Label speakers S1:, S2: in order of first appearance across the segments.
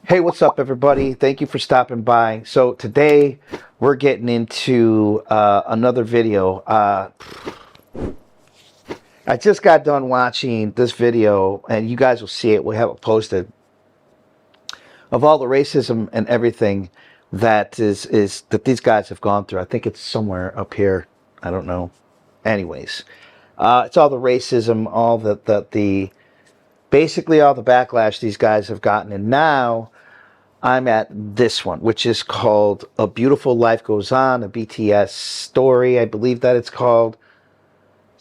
S1: Hey, what's up, everybody? Thank you for stopping by. So today we're getting into another video. I just got done watching this video, and you guys will see it. We have it posted, of all the racism and everything that is that these guys have gone through. I think it's somewhere up here. I don't know. Anyways, it's all the racism, all the basically all the backlash these guys have gotten, and now I'm at this one, which is called A Beautiful Life Goes On, a BTS story, I believe that it's called.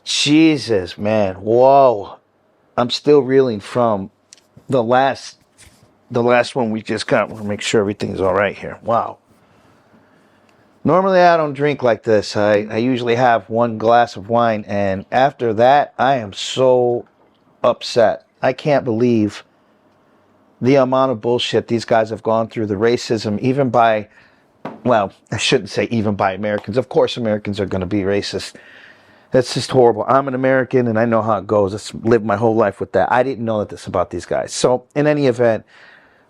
S1: Jesus, man, whoa. I'm still reeling from the last one we just got. We'll make sure everything's all right here. Wow. Normally I don't drink like this. I usually have one glass of wine, and after that I am so upset. I can't believe the amount of bullshit these guys have gone through, the racism, even by, well, I shouldn't say even by Americans. Of course Americans are going to be racist. That's just horrible. I'm an American and I know how it goes. I've lived my whole life with that. I didn't know this about these guys. So in any event,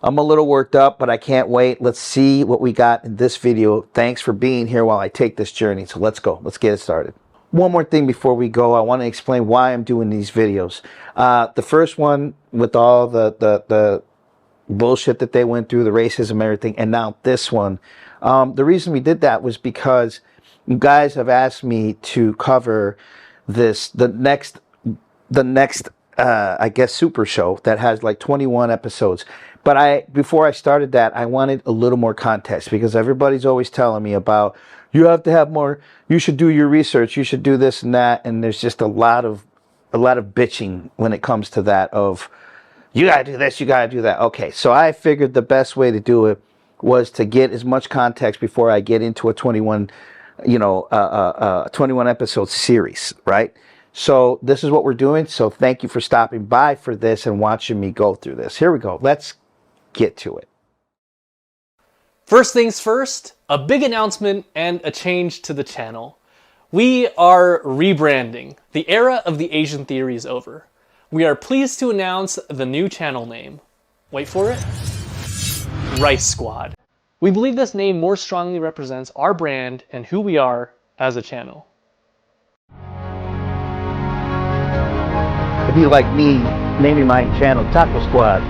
S1: I'm a little worked up, but I can't wait. Let's see what we got in this video. Thanks for being here while I take this journey. So let's go. Let's get it started. One more thing before we go. I want to explain why I'm doing these videos. The first one with all the bullshit that they went through, the racism, everything, and now this one. The reason we did that was because you guys have asked me to cover the next I guess super show that has like 21 episodes. But before I started that, I wanted a little more context, because everybody's always telling me about, you have to have more, you should do your research, you should do this and that, and there's just a lot of bitching when it comes to that of, you gotta do this, you gotta do that. Okay, so I figured the best way to do it was to get as much context before I get into a 21 episode series, right? So this is what we're doing. So thank you for stopping by for this and watching me go through this. Here we go. Let's get to it.
S2: First things first, a big announcement and a change to the channel. We are rebranding. The era of the Asian theory is over. We are pleased to announce the new channel name. Wait for it. Rice Squad. We believe this name more strongly represents our brand and who we are as a channel.
S1: It'd be like me naming my channel Taco Squad.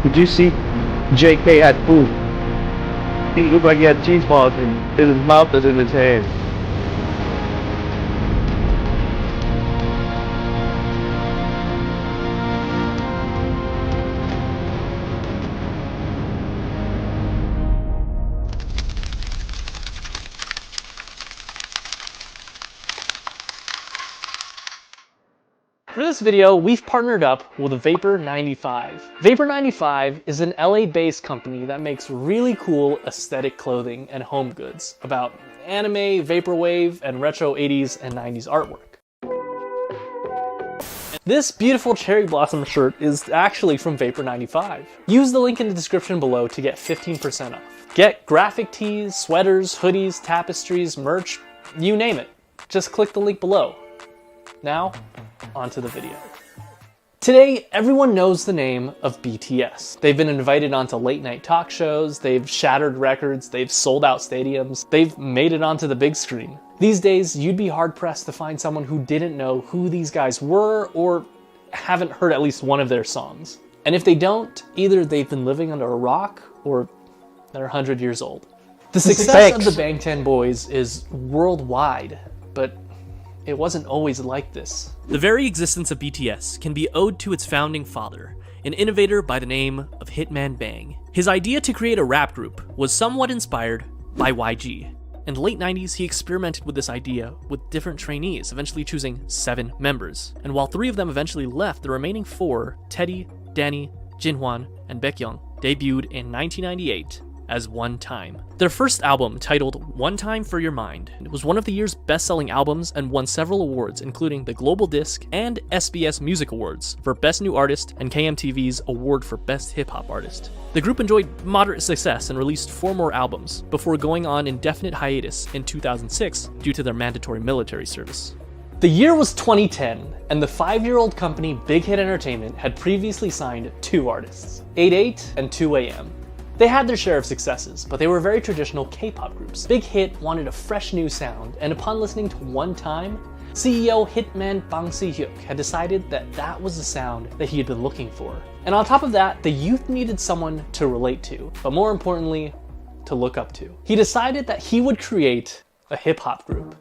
S1: Did you see JK had food? He looked like he had cheese balls in his mouth as in his hand.
S2: For this video, we've partnered up with Vapor 95. Vapor 95 is an LA-based company that makes really cool aesthetic clothing and home goods about anime, vaporwave, and retro 80s and 90s artwork. This beautiful cherry blossom shirt is actually from Vapor 95. Use the link in the description below to get 15% off. Get graphic tees, sweaters, hoodies, tapestries, merch, you name it. Just click the link below. Now, onto the video. Today, everyone knows the name of BTS. They've been invited onto late night talk shows, they've shattered records, they've sold out stadiums, they've made it onto the big screen. These days, you'd be hard pressed to find someone who didn't know who these guys were or haven't heard at least one of their songs. And if they don't, either they've been living under a rock or they're 100 years old. The success of the Bangtan Boys is worldwide, but it wasn't always like this.
S3: The very existence of BTS can be owed to its founding father, an innovator by the name of Hitman Bang. His idea to create a rap group was somewhat inspired by YG, In the late 90s, he experimented with this idea with different trainees, eventually choosing 7 members. And while 3 of them eventually left, the remaining 4, Teddy, Danny, Jinhwan, and Baekhyun, debuted in 1998 as One Time. Their first album, titled One Time for Your Mind, was one of the year's best-selling albums and won several awards, including the Global Disc and SBS Music Awards for Best New Artist and KMTV's Award for Best Hip-Hop Artist. The group enjoyed moderate success and released 4 more albums before going on indefinite hiatus in 2006 due to their mandatory military service.
S2: The year was 2010, and the 5-year-old company Big Hit Entertainment had previously signed 2 artists, 88 and 2AM. They had their share of successes, but they were very traditional K-pop groups. Big Hit wanted a fresh new sound, and upon listening to One Time, CEO Hitman Bang Si-hyuk had decided that that was the sound that he had been looking for. And on top of that, the youth needed someone to relate to, but more importantly, to look up to. He decided that he would create a hip-hop group.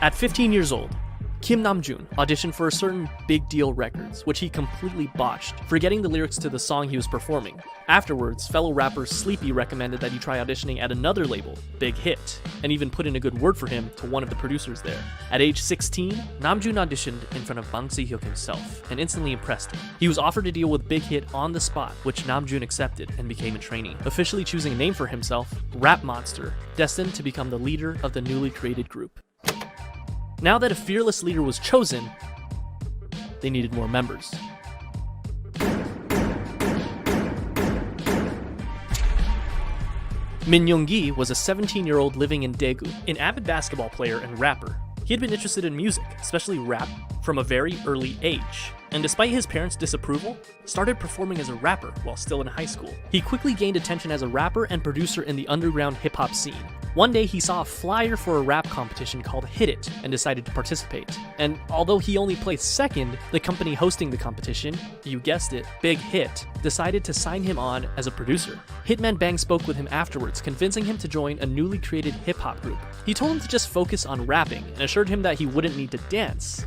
S3: At 15 years old, Kim Namjoon auditioned for a certain Big Deal Records, which he completely botched, forgetting the lyrics to the song he was performing. Afterwards, fellow rapper Sleepy recommended that he try auditioning at another label, Big Hit, and even put in a good word for him to one of the producers there. At age 16, Namjoon auditioned in front of Bang Si-hyuk himself, and instantly impressed him. He was offered a deal with Big Hit on the spot, which Namjoon accepted and became a trainee, officially choosing a name for himself, Rap Monster, destined to become the leader of the newly created group. Now that a fearless leader was chosen, they needed more members. Min Young-gi was a 17-year-old living in Daegu, an avid basketball player and rapper. He had been interested in music, especially rap, from a very early age, and despite his parents' disapproval, started performing as a rapper while still in high school. He quickly gained attention as a rapper and producer in the underground hip-hop scene. One day he saw a flyer for a rap competition called Hit It and decided to participate. And although he only placed second, the company hosting the competition, you guessed it, Big Hit, decided to sign him on as a producer. Hitman Bang spoke with him afterwards, convincing him to join a newly created hip-hop group. He told him to just focus on rapping and assured him that he wouldn't need to dance.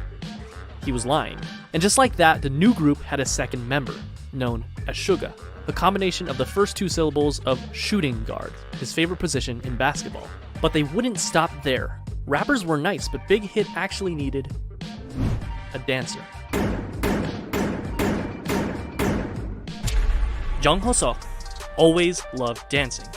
S3: He was lying. And just like that, the new group had a second member, known as Suga, a combination of the first 2 syllables of shooting guard, his favorite position in basketball. But they wouldn't stop there. Rappers were nice, but Big Hit actually needed a dancer. Jung Ho-seok always loved dancing.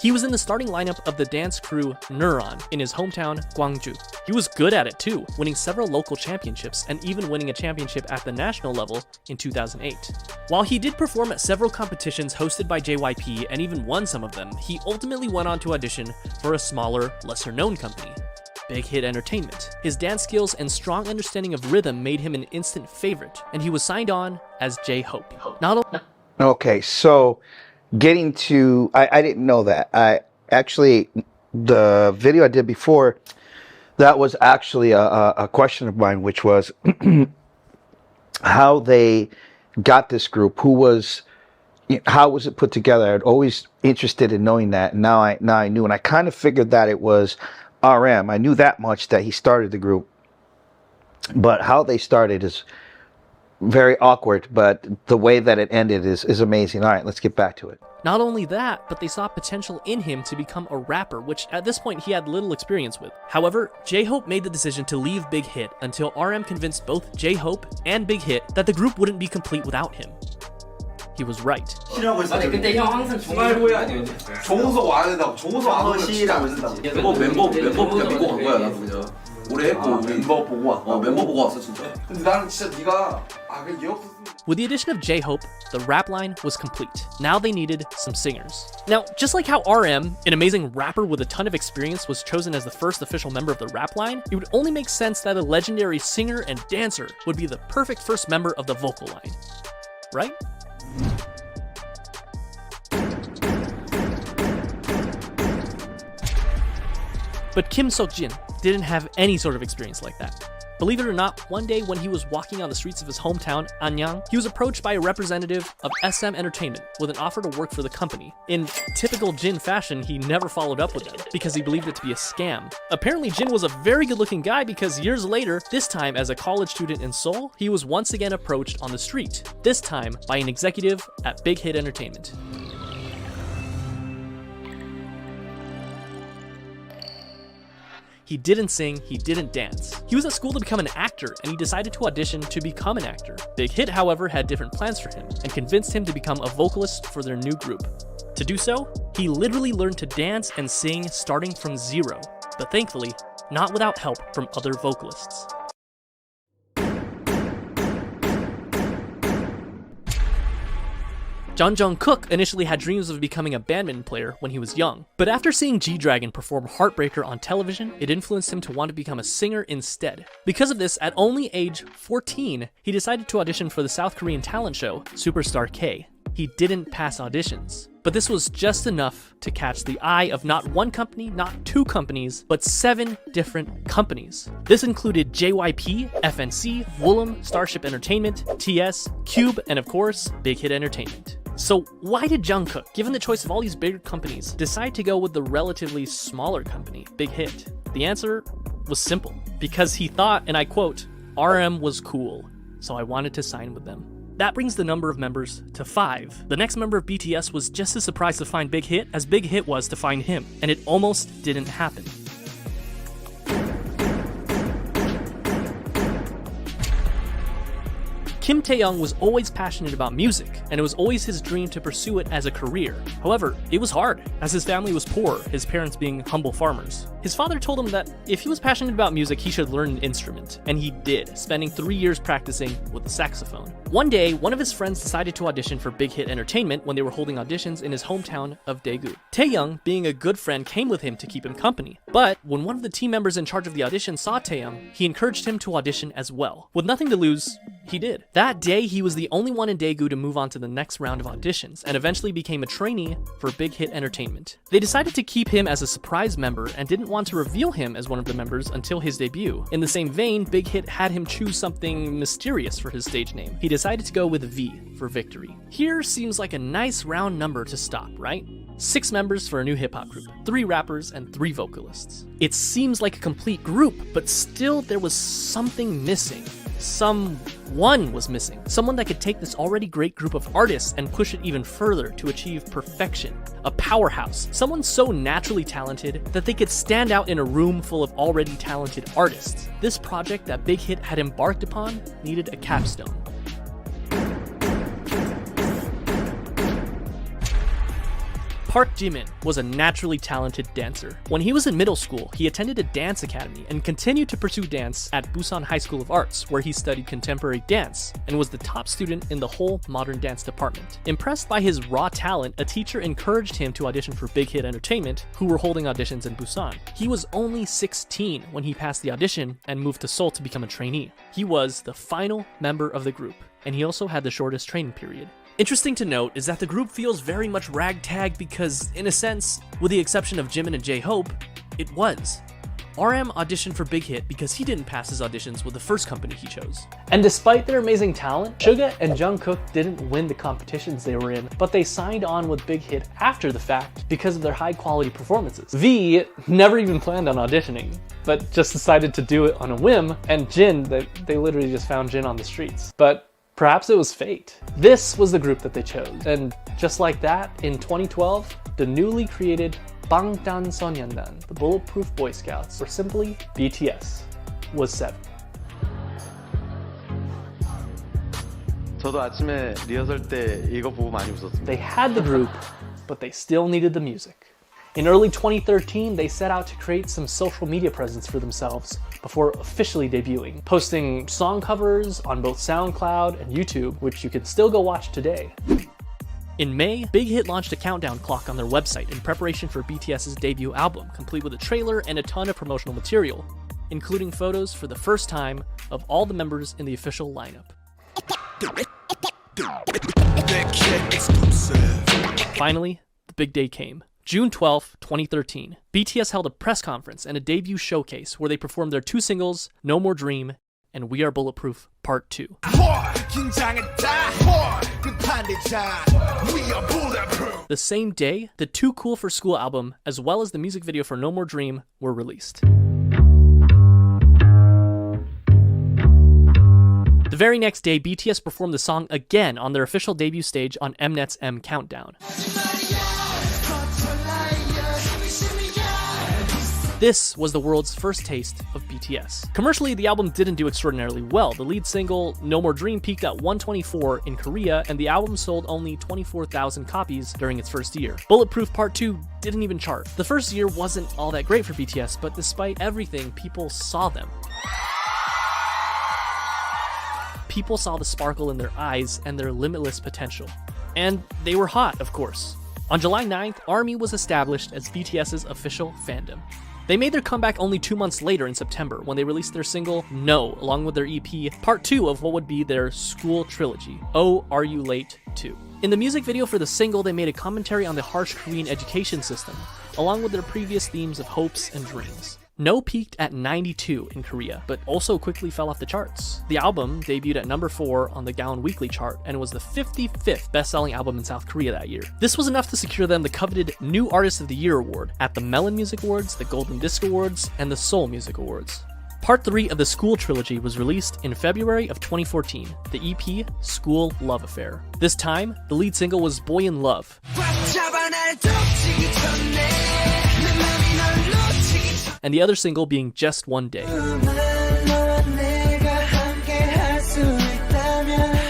S3: He was in the starting lineup of the dance crew Neuron in his hometown, Gwangju. He was good at it too, winning several local championships and even winning a championship at the national level in 2008. While he did perform at several competitions hosted by JYP and even won some of them, he ultimately went on to audition for a smaller, lesser-known company, Big Hit Entertainment. His dance skills and strong understanding of rhythm made him an instant favorite, and he was signed on as J-Hope.
S1: Okay, so getting to, I didn't know that. I actually, the video I did before, that was actually a question of mine, which was how they got this group, how was it put together? I'd always interested in knowing that, and now I knew, and I kind of figured that it was RM. I knew that much, that he started the group, but how they started is very awkward, but the way that it ended is amazing. All right, let's get back to it.
S3: Not only that, but they saw potential in him to become a rapper, which at this point he had little experience with. However, J-Hope made the decision to leave Big Hit until RM convinced both J-Hope and Big Hit that the group wouldn't be complete without him. He was right.
S4: 아니 근데 형 항상 중간고에 아니에요.
S5: 정우석 와야 된다고. 정우석 안 오면 시라고 된다고. 멤버 그냥 믿고 간 거야 나도 그냥. 오래 했고 멤버 보고 왔다. 멤버 보고 왔어 진짜. 근데 나는 진짜 네가 그 얘 없었으면.
S3: With the addition of J-Hope, the rap line was complete. Now they needed some singers. Now, just like how RM, an amazing rapper with a ton of experience, was chosen as the first official member of the rap line, it would only make sense that a legendary singer and dancer would be the perfect first member of the vocal line. Right? But Kim Seok-jin didn't have any sort of experience like that. Believe it or not, one day when he was walking on the streets of his hometown, Anyang, he was approached by a representative of SM Entertainment with an offer to work for the company. In typical Jin fashion, he never followed up with them because he believed it to be a scam. Apparently, Jin was a very good-looking guy because years later, this time as a college student in Seoul, he was once again approached on the street, this time by an executive at Big Hit Entertainment. He didn't sing, he didn't dance. He was at school to become an actor, and he decided to audition to become an actor. Big Hit, however, had different plans for him, and convinced him to become a vocalist for their new group. To do so, he literally learned to dance and sing starting from zero, but thankfully, not without help from other vocalists. Jungkook initially had dreams of becoming a badminton player when he was young, but after seeing G-Dragon perform Heartbreaker on television, it influenced him to want to become a singer instead. Because of this, at only age 14, he decided to audition for the South Korean talent show, Superstar K. He didn't pass auditions, but this was just enough to catch the eye of not one company, not two companies, but 7 different companies. This included JYP, FNC, Woollim, Starship Entertainment, TS, Cube, and of course, Big Hit Entertainment. So why did Jungkook, given the choice of all these bigger companies, decide to go with the relatively smaller company, Big Hit? The answer was simple. Because he thought, and I quote, "RM was cool, so I wanted to sign with them." That brings the number of members to 5. The next member of BTS was just as surprised to find Big Hit as Big Hit was to find him, and it almost didn't happen. Kim Taehyung was always passionate about music, and it was always his dream to pursue it as a career. However, it was hard, as his family was poor, his parents being humble farmers. His father told him that if he was passionate about music, he should learn an instrument, and he did, spending 3 years practicing with the saxophone. One day, one of his friends decided to audition for Big Hit Entertainment when they were holding auditions in his hometown of Daegu. Taehyung, being a good friend, came with him to keep him company. But when one of the team members in charge of the audition saw Taehyung, he encouraged him to audition as well. With nothing to lose, he did. That day, he was the only one in Daegu to move on to the next round of auditions, and eventually became a trainee for Big Hit Entertainment. They decided to keep him as a surprise member and didn't want to reveal him as one of the members until his debut. In the same vein, Big Hit had him choose something mysterious for his stage name. He decided to go with V for victory. Here seems like a nice round number to stop, right? 6 members for a new hip-hop group, 3 rappers and 3 vocalists. It seems like a complete group, but still there was something missing. Someone was missing. Someone that could take this already great group of artists and push it even further to achieve perfection. A powerhouse. Someone so naturally talented that they could stand out in a room full of already talented artists. This project that Big Hit had embarked upon needed a capstone. Park Jimin was a naturally talented dancer. When he was in middle school, he attended a dance academy and continued to pursue dance at Busan High School of Arts, where he studied contemporary dance and was the top student in the whole modern dance department. Impressed by his raw talent, a teacher encouraged him to audition for Big Hit Entertainment, who were holding auditions in Busan. He was only 16 when he passed the audition and moved to Seoul to become a trainee. He was the final member of the group, and he also had the shortest training period. Interesting to note is that the group feels very much ragtag because, in a sense, with the exception of Jimin and J-Hope, it was. RM auditioned for Big Hit because he didn't pass his auditions with the first company he chose.
S2: And despite their amazing talent, Suga and Jungkook didn't win the competitions they were in, but they signed on with Big Hit after the fact because of their high quality performances. V never even planned on auditioning, but just decided to do it on a whim, and Jin, they literally just found Jin on the streets. But perhaps it was fate. This was the group that they chose. And just like that, in 2012, the newly created Bangtanso년dan, the Bulletproof Boy Scouts, or simply BTS, was 7.
S6: 저도 아침에 리허설 때 이거 보고 많이 웃었습니다.
S2: They had the group, but they still needed the music. In early 2013, they set out to create some social media presence for themselves before officially debuting, posting song covers on both SoundCloud and YouTube, which you can still go watch today.
S3: In May, Big Hit launched a countdown clock on their website in preparation for BTS's debut album, complete with a trailer and a ton of promotional material, including photos for the first time of all the members in the official lineup. Finally, the big day came. June 12, 2013, BTS held a press conference and a debut showcase where they performed their 2 singles, No More Dream and We Are Bulletproof Part 2. The same day, the Too Cool for School album, as well as the music video for No More Dream, were released. The very next day, BTS performed the song again on their official debut stage on Mnet's M Countdown. This was the world's first taste of BTS. Commercially, the album didn't do extraordinarily well. The lead single, No More Dream, peaked at 124 in Korea, and the album sold only 24,000 copies during its first year. Bulletproof Part 2 didn't even chart. The first year wasn't all that great for BTS, but despite everything, people saw them. People saw the sparkle in their eyes and their limitless potential. And they were hot, of course. On July 9th, ARMY was established as BTS's official fandom. They made their comeback only 2 months later in September when they released their single No, along with their EP, part 2 of what would be their school trilogy, Oh Are You Late 2. In the music video for the single, they made a commentary on the harsh Korean education system, along with their previous themes of hopes and dreams. No peaked at 92 in Korea, but also quickly fell off the charts. The album debuted at number 4 on the Gaon Weekly chart and was the 55th best-selling album in South Korea that year. This was enough to secure them the coveted New Artist of the Year award at the Melon Music Awards, the Golden Disc Awards, and the Seoul Music Awards. Part 3 of the School trilogy was released in February of 2014, the EP School Love Affair. This time, the lead single was Boy in Love, and the other single being Just One Day.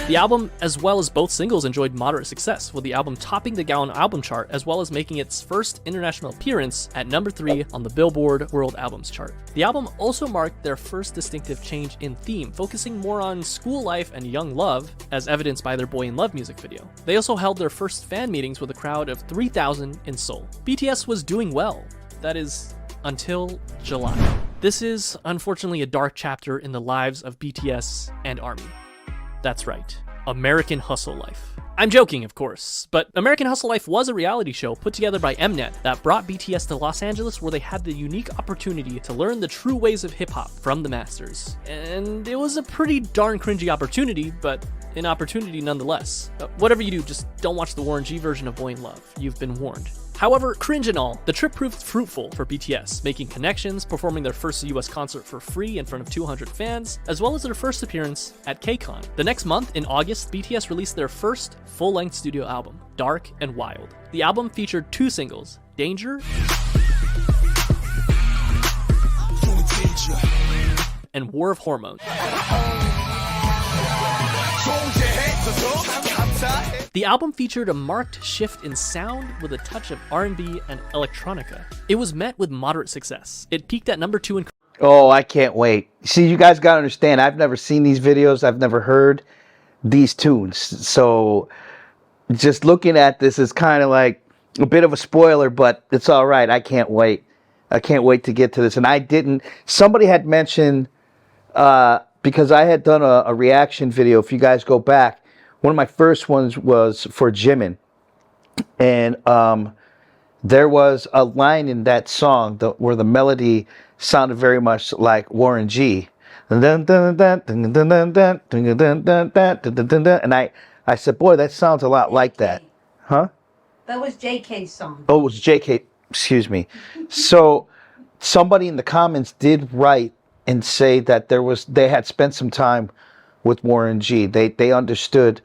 S3: The album, as well as both singles, enjoyed moderate success, with the album topping the Gaon album chart as well as making its first international appearance at number 3 on the Billboard World Albums chart. The album also marked their first distinctive change in theme, focusing more on school life and young love, as evidenced by their Boy in Love music video. They also held their first fan meetings with a crowd of 3,000 in Seoul. BTS was doing well. That is, until July. This is unfortunately a dark chapter in the lives of BTS and ARMY. That's right, American Hustle Life. I'm joking, of course, but American Hustle Life was a reality show put together by Mnet that brought BTS to Los Angeles, where they had the unique opportunity to learn the true ways of hip-hop from the masters. And it was a pretty darn cringy opportunity, but an opportunity nonetheless. Whatever you do, just don't watch the Warren G version of Boy in Love. You've been warned. However, cringe and all, the trip proved fruitful for BTS, making connections, performing their first US concert for free in front of 200 fans, as well as their first appearance at KCON. The next month, in August, BTS released their first full-length studio album, Dark and Wild. The album featured 2 singles, Danger and War of Hormones. The album featured a marked shift in sound with a touch of R&B and electronica. It was met with moderate success. It peaked at number 2 in...
S1: Oh, I can't wait. See, you guys got to understand, I've never seen these videos. I've never heard these tunes. So just looking at this is kind of like a bit of a spoiler, but it's all right. I can't wait. I can't wait to get to this. And I didn't... Somebody had mentioned, because I had done a reaction video, if you guys go back, one of my first ones was for Jimin, and there was a line in that song where the melody sounded very much like Warren G. And I said, boy, that sounds a lot like that. Huh?
S7: That was JK's song.
S1: Oh, it was JK, excuse me. So somebody in the comments did write and say that they had spent some time with Warren G. They understood,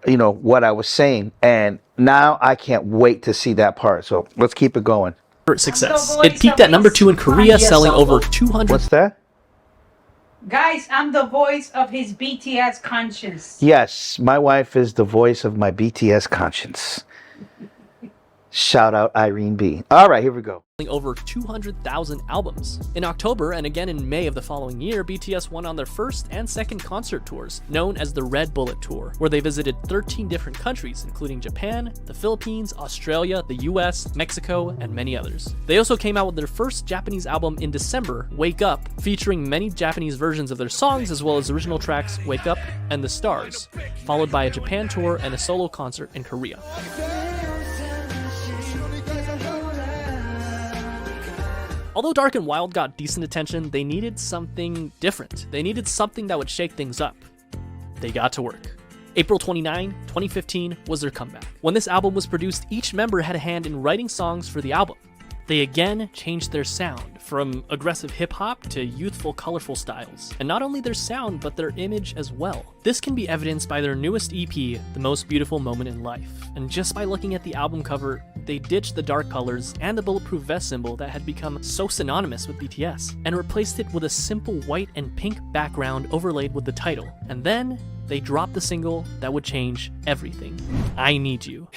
S1: you know, what I was saying, and now I can't wait to see that part. So let's keep it going.
S3: Success. It peaked at number 2 in Korea, selling over 200.
S1: What's that?
S7: Guys, I'm the voice of his BTS conscience.
S1: Yes, my wife is the voice of my BTS conscience. Shout out Irene B. All right, here we go.
S3: Over 200,000 albums. In October and again in May of the following year, BTS went on their first and second concert tours, known as the Red Bullet Tour, where they visited 13 different countries, including Japan, the Philippines, Australia, the US, Mexico, and many others. They also came out with their first Japanese album in December, Wake Up, featuring many Japanese versions of their songs as well as original tracks Wake Up and The Stars, followed by a Japan tour and a solo concert in Korea. Although Dark and Wild got decent attention, they needed something different. They needed something that would shake things up. They got to work. April 29, 2015 was their comeback. When this album was produced, each member had a hand in writing songs for the album. They again changed their sound, from aggressive hip-hop to youthful, colorful styles. And not only their sound, but their image as well. This can be evidenced by their newest EP, The Most Beautiful Moment in Life. And just by looking at the album cover, they ditched the dark colors and the bulletproof vest symbol that had become so synonymous with BTS, and replaced it with a simple white and pink background overlaid with the title. And then, they dropped the single that would change everything. I Need You.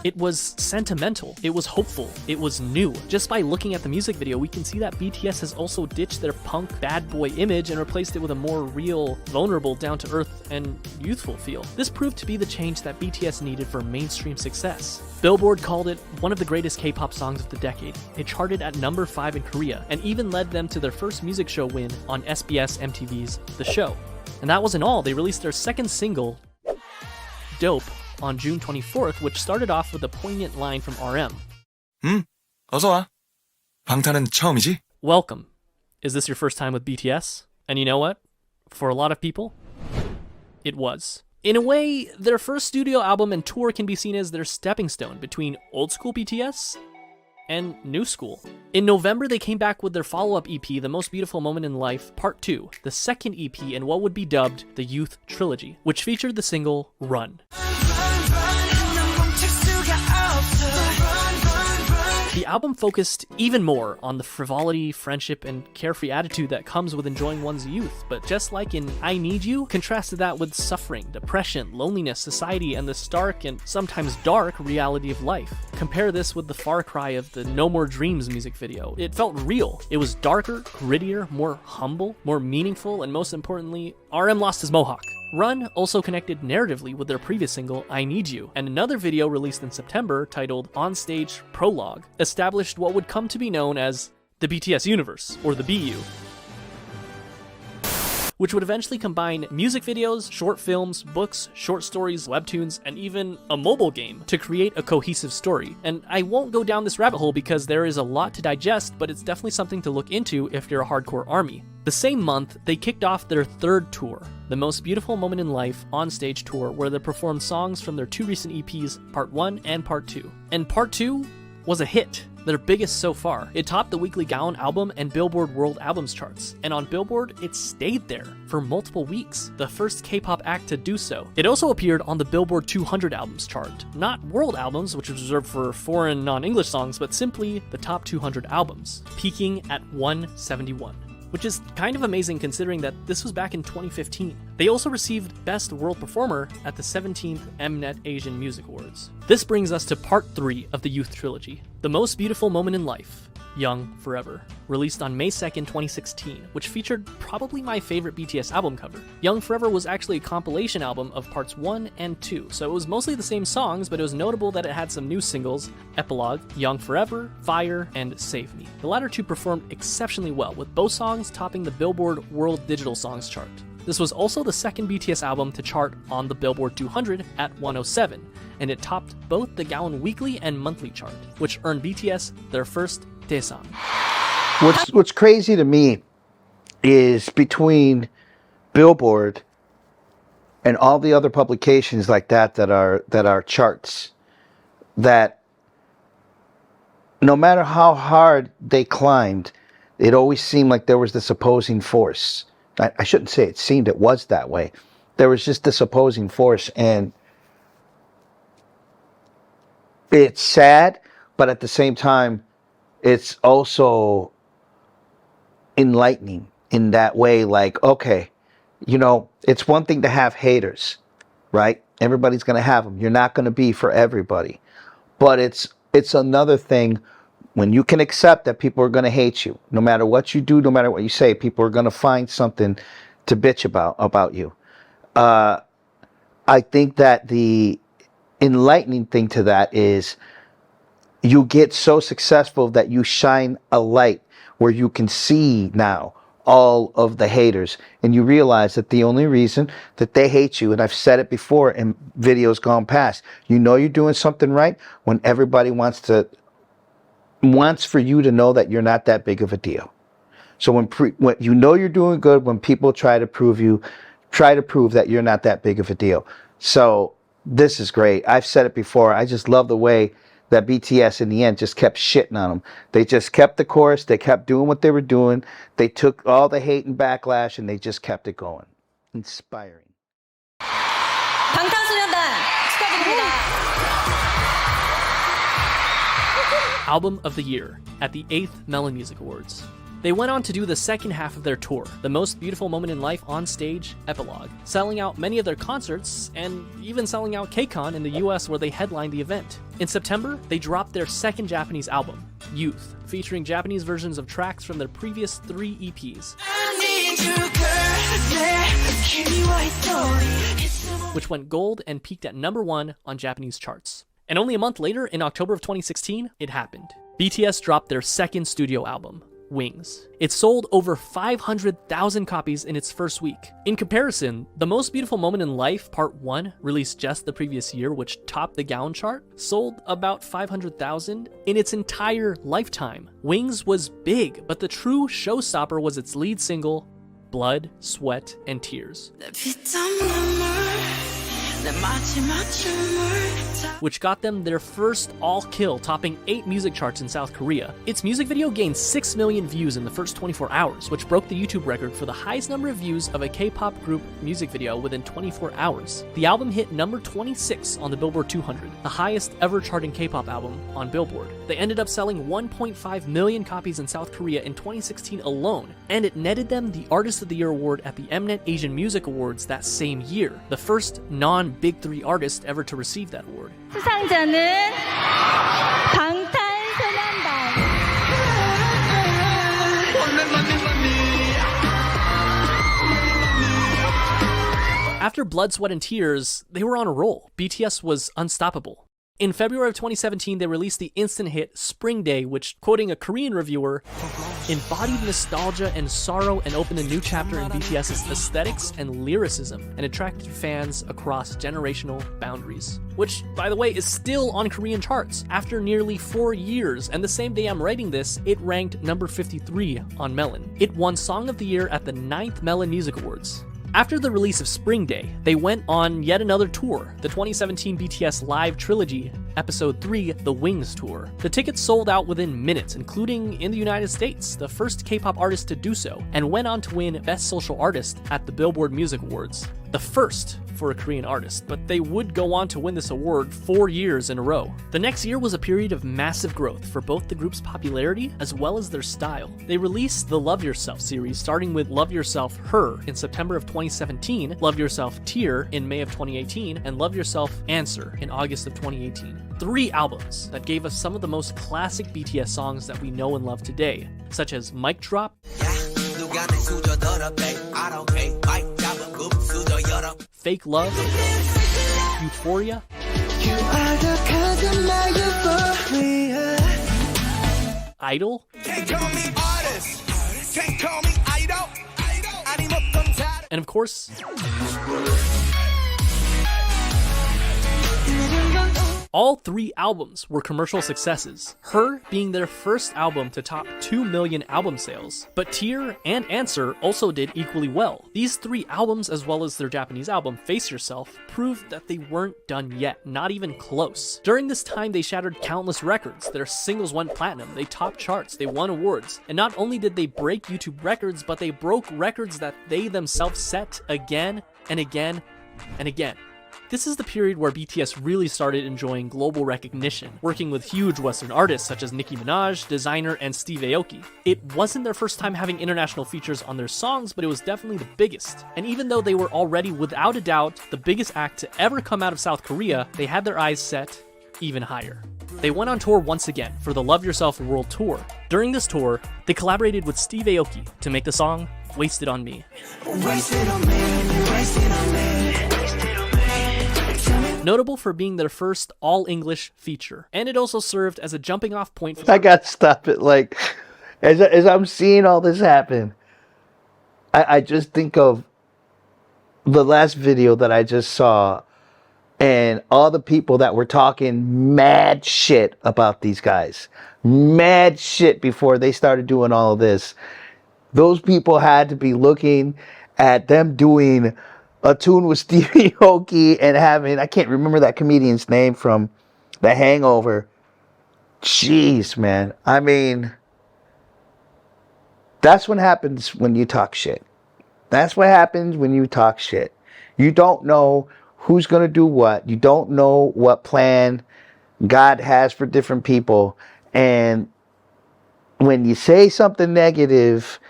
S3: It was sentimental, it was hopeful, it was new. Just by looking at the music video, we can see that BTS has also ditched their punk bad boy image and replaced it with a more real, vulnerable, down-to-earth, and youthful feel. This proved to be the change that BTS needed for mainstream success. Billboard called it one of the greatest K-pop songs of the decade. It charted at number 5 in Korea, and even led them to their first music show win on SBS MTV's The Show. And that wasn't all, they released their second single, Dope, on June 24th, which started off with a poignant line from RM.
S8: 어서 와. 방탄은 처음이지?
S3: Welcome. Is this your first time with BTS? And you know what? For a lot of people, it was. In a way, their first studio album and tour can be seen as their stepping stone between old school BTS and new school. In November, they came back with their follow-up EP, The Most Beautiful Moment in Life, Part 2, the second EP in what would be dubbed the Youth Trilogy, which featured the single Run. The album focused even more on the frivolity, friendship, and carefree attitude that comes with enjoying one's youth, but just like in I Need You, contrasted that with suffering, depression, loneliness, society, and the stark and sometimes dark reality of life. Compare this with the far cry of the No More Dreams music video. It felt real. It was darker, grittier, more humble, more meaningful, and most importantly, RM lost his mohawk. Run also connected narratively with their previous single, I Need You, and another video released in September titled On Stage Prologue established what would come to be known as the BTS universe, or the BU, which would eventually combine music videos, short films, books, short stories, webtoons, and even a mobile game to create a cohesive story. And I won't go down this rabbit hole because there is a lot to digest, but it's definitely something to look into if you're a hardcore ARMY. The same month, they kicked off their third tour, The Most Beautiful Moment in Life On-Stage Tour, where they performed songs from their two recent EPs, Part 1 and Part 2. And Part 2 was a hit, their biggest so far. It topped the Weekly Gaon album and Billboard World Albums charts, and on Billboard, it stayed there for multiple weeks, the first K-pop act to do so. It also appeared on the Billboard 200 albums chart, not world albums, which is reserved for foreign non-English songs, but simply the top 200 albums, peaking at 171. Which is kind of amazing considering that this was back in 2015. They also received Best World Performer at the 17th Mnet Asian Music Awards. This brings us to Part 3 of the Youth Trilogy, The Most Beautiful Moment in Life, Young Forever, released on May 2nd, 2016, which featured probably my favorite BTS album cover. Young Forever was actually a compilation album of parts 1 and 2, so it was mostly the same songs, but it was notable that it had some new singles, Epilogue, Young Forever, Fire, and Save Me. The latter two performed exceptionally well, with both songs topping the Billboard World Digital Songs chart. This was also the second BTS album to chart on the Billboard 200 at 107, and it topped both the Gaon Weekly and Monthly chart, which earned BTS their first Daesang.
S1: What's crazy to me is between Billboard and all the other publications like that are charts, that no matter how hard they climbed, it always seemed like there was this opposing force. I shouldn't say it seemed, it was that way. There was just this opposing force, and it's sad, but at the same time, it's also enlightening in that way. Like, okay, you know, it's one thing to have haters, right? Everybody's going to have them. You're not going to be for everybody. But it's another thing when you can accept that people are going to hate you. No matter what you do, no matter what you say, people are going to find something to bitch about you. I think that the enlightening thing to that is you get so successful that you shine a light where you can see now all of the haters, and you realize that the only reason that they hate you, and I've said it before in videos gone past, you know you're doing something right when everybody wants for you to know that you're not that big of a deal. So when you know you're doing good, when people try to prove that you're not that big of a deal. So this is great. I've said it before. I just love the way that BTS in the end just kept shitting on them. They just kept the chorus. They kept doing what they were doing. They took all the hate and backlash and they just kept it going. Inspiring.
S9: 방탄소년단 축하드립니다.
S3: Album of the Year at the 8th Melon Music Awards. They went on to do the second half of their tour, The Most Beautiful Moment in Life on Stage Epilogue, selling out many of their concerts and even selling out KCON in the US where they headlined the event. In September, they dropped their second Japanese album, Youth, featuring Japanese versions of tracks from their previous 3 EPs, which went gold and peaked at #1 on Japanese charts. And only a month later, in October of 2016, it happened. BTS dropped their second studio album, Wings. It sold over 500,000 copies in its first week. In comparison, The Most Beautiful Moment in Life Part 1, released just the previous year, which topped the Gaon chart, sold about 500,000 in its entire lifetime. Wings was big, but the true showstopper was its lead single, Blood, Sweat, and Tears, which got them their first all-kill, topping 8 music charts in South Korea. Its music video gained 6 million views in the first 24 hours, which broke the YouTube record for the highest number of views of a K-pop group music video within 24 hours. The album hit number 26 on the Billboard 200, the highest ever charting K-pop album on Billboard. They ended up selling 1.5 million copies in South Korea in 2016 alone, and it netted them the Artist of the Year award at the Mnet Asian Music Awards that same year, the first non-Big 3 artist ever to receive that award.
S9: 수상자는 방탄소년단.
S3: After Blood, Sweat, and Tears, they were on a roll. BTS was unstoppable. In February of 2017, they released the instant hit Spring Day, which, quoting a Korean reviewer, embodied nostalgia and sorrow and opened a new chapter in BTS's aesthetics and lyricism, and attracted fans across generational boundaries. Which, by the way, is still on Korean charts after nearly 4 years, and the same day I'm writing this, it ranked number 53 on Melon. It won Song of the Year at the 9th Melon Music Awards. After the release of Spring Day, they went on yet another tour, the 2017 BTS Live Trilogy, Episode 3, The Wings Tour. The tickets sold out within minutes, including in the United States, the first K-pop artist to do so, and went on to win Best Social Artist at the Billboard Music Awards, the first for a Korean artist, but they would go on to win this award 4 years in a row. The next year was a period of massive growth for both the group's popularity as well as their style. They released the Love Yourself series, starting with Love Yourself Her in September of 2017, Love Yourself Tear in May of 2018, and Love Yourself Answer in August of 2018. 3 albums that gave us some of the most classic BTS songs that we know and love today, such as Mic Drop, Fake Love, Euphoria, Idol, and of course, all 3 albums were commercial successes, Her being their first album to top 2 million album sales, but Tear and Answer also did equally well. These 3 albums, as well as their Japanese album, Face Yourself, proved that they weren't done yet, not even close. During this time, they shattered countless records. Their singles went platinum, they topped charts, they won awards, and not only did they break YouTube records, but they broke records that they themselves set again and again and again. This is the period where BTS really started enjoying global recognition, working with huge Western artists such as Nicki Minaj, Designer, and Steve Aoki. It wasn't their first time having international features on their songs, but it was definitely the biggest. And even though they were already, without a doubt, the biggest act to ever come out of South Korea, they had their eyes set even higher. They went on tour once again for the Love Yourself World Tour. During this tour, they collaborated with Steve Aoki to make the song Wasted on Me.
S10: Wasted on me, wasted on me.
S3: Notable for being their first all-English feature, and it also served as a jumping-off point for...
S1: I got to stop it. Like, as I'm seeing all this happen, I just think of the last video that I just saw and all the people that were talking mad shit about these guys. Mad shit before they started doing all of this. Those people had to be looking at them doing a tune with Stevie Aoki and having, I can't remember that comedian's name from The Hangover, Jeez, man. I mean, that's what happens when you talk shit. That's what happens when you talk shit. You don't know who's going to do what. You don't know what plan God has for different people. And when you say something negative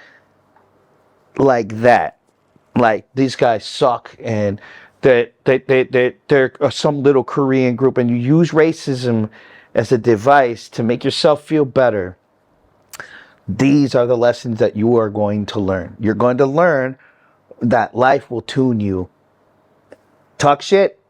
S1: like that, like these guys suck and they're some little Korean group, and you use racism as a device to make yourself feel better, these are the lessons that you are going to learn. You're going to learn that life will tune you. Talk shit,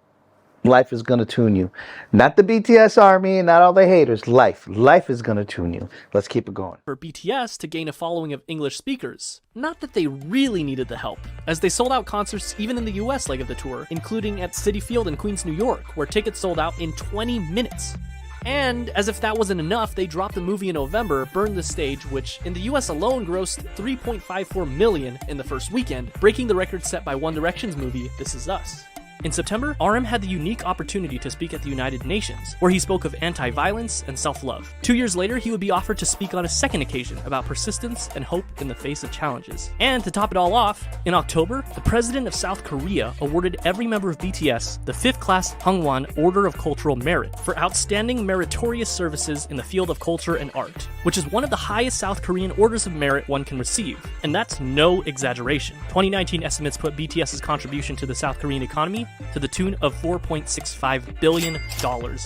S1: life is going to tune you. Not the BTS army, not all the haters. Life is going to tune you. Let's keep it going.
S3: For BTS to gain a following of English speakers. Not that they really needed the help, as they sold out concerts even in the US leg of the tour, including at Citi Field in Queens, New York, where tickets sold out in 20 minutes. And as if that wasn't enough, they dropped the movie in November, Burn the Stage, which in the US alone grossed $3.54 million in the first weekend, breaking the record set by One Direction's movie, This Is Us. In September, RM had the unique opportunity to speak at the United Nations, where he spoke of anti-violence and self-love. 2 years later, he would be offered to speak on a second occasion about persistence and hope in the face of challenges. And to top it all off, in October, the president of South Korea awarded every member of BTS the 5th class Hwangwon Order of Cultural Merit for outstanding meritorious services in the field of culture and art, which is one of the highest South Korean orders of merit one can receive. And that's no exaggeration. 2019 estimates put BTS's contribution to the South Korean economy to the tune of $4.65 billion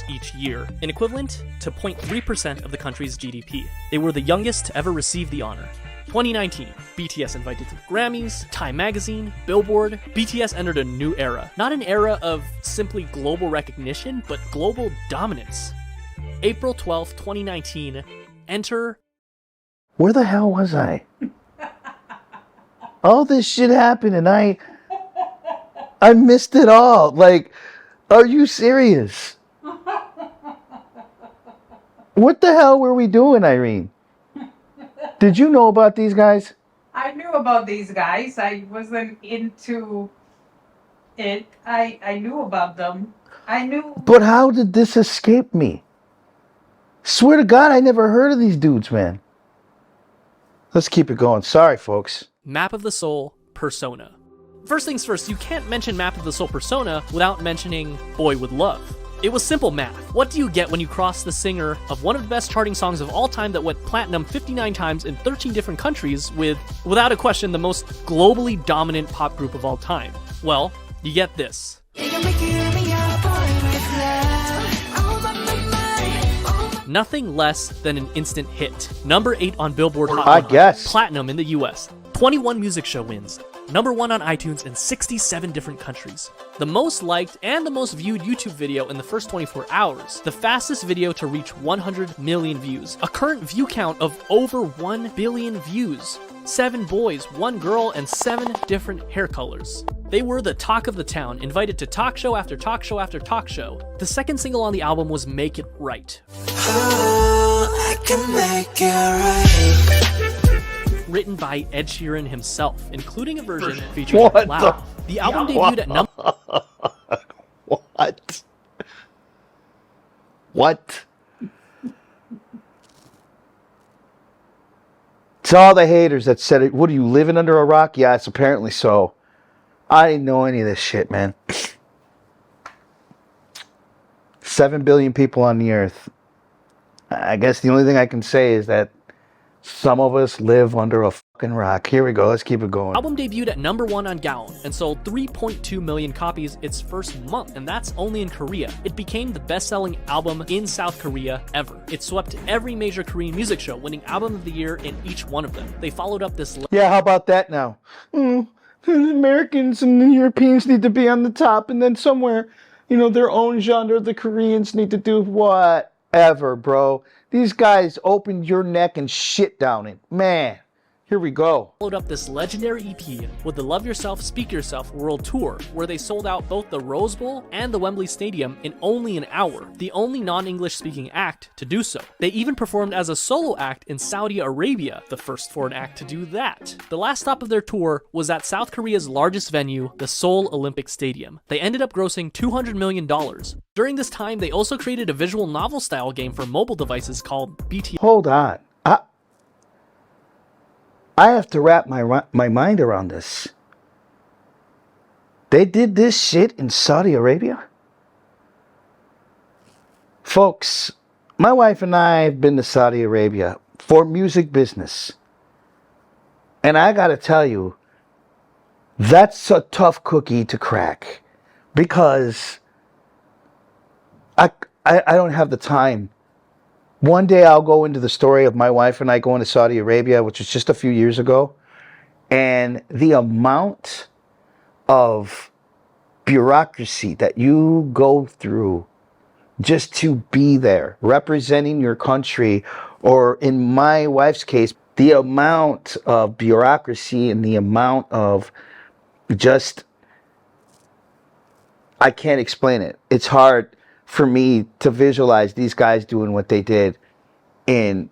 S3: each year, an equivalent to 0.3% of the country's GDP. They were the youngest to ever receive the honor. 2019, BTS invited to the Grammys, Time Magazine, Billboard. BTS entered a new era. Not an era of simply global recognition, but global dominance. April 12th, 2019, enter...
S1: Where the hell was I? All this shit happened and I missed it all. Like, are you serious? What the hell were we doing, Irene? Did you know about these guys?
S7: I knew about these guys. I wasn't into it. I knew about them. I knew.
S1: But how did this escape me? Swear to God, I never heard of these dudes, man. Let's keep it going. Sorry, folks.
S3: Map of the Soul Persona. First things first, you can't mention Map of the Soul Persona without mentioning Boy With Love. It was simple math. What do you get when you cross the singer of one of the best charting songs of all time that went platinum 59 times in 13 different countries with, without a question, the most globally dominant pop group of all time? Well, you get this. Nothing less than an instant hit. Number 8 on Billboard Hot 100.
S1: I guess.
S3: Platinum in the US. 21 music show wins. Number 1 on iTunes in 67 different countries. The most liked and the most viewed YouTube video in the first 24 hours. The fastest video to reach 100 million views. A current view count of over 1 billion views. 7 boys, 1 girl, and 7 different hair colors. They were the talk of the town, invited to talk show after talk show after talk show. The second single on the album was Make It Right.
S10: Oh, I can make it right.
S3: Written by Ed Sheeran himself, including a version featuring Loud. The album debuted at number...
S1: What? It's all the haters that said it. What are you, living under a rock? Yes, apparently so. I didn't know any of this shit, man. 7 billion people on the earth. I guess the only thing I can say is that some of us live under a fucking rock. Here we go. Let's keep it going.
S3: Album debuted at number 1 on Gaon and sold 3.2 million copies its first month, and that's only in Korea. It became the best-selling album in South Korea ever. It swept every major Korean music show, winning Album of the Year in each one of them. They followed up this...
S1: Yeah, how about that now? The Americans and the Europeans need to be on the top, and then somewhere, you know, their own genre, the Koreans need to do whatever, bro. These guys opened your neck and shit down it. Man, Here we go.
S3: Followed up this legendary EP with the Love Yourself, Speak Yourself World Tour, where they sold out both the Rose Bowl and the Wembley Stadium in only an hour, the only non-English speaking act to do so. They even performed as a solo act in Saudi Arabia, the first foreign act to do that. The last stop of their tour was at South Korea's largest venue, the Seoul Olympic Stadium. They ended up grossing $200 million. During this time, they also created a visual novel style game for mobile devices called BTS.
S1: Hold on. I have to wrap my mind around this. They did this shit in Saudi Arabia? Folks, my wife and I have been to Saudi Arabia for music business. And I gotta tell you, that's a tough cookie to crack. Because I don't have the time. One day I'll go into the story of my wife and I going to Saudi Arabia, which was just a few years ago. And the amount of bureaucracy that you go through just to be there, representing your country, or in my wife's case, the amount of bureaucracy and the amount of just, I can't explain it. It's hard for me to visualize these guys doing what they did in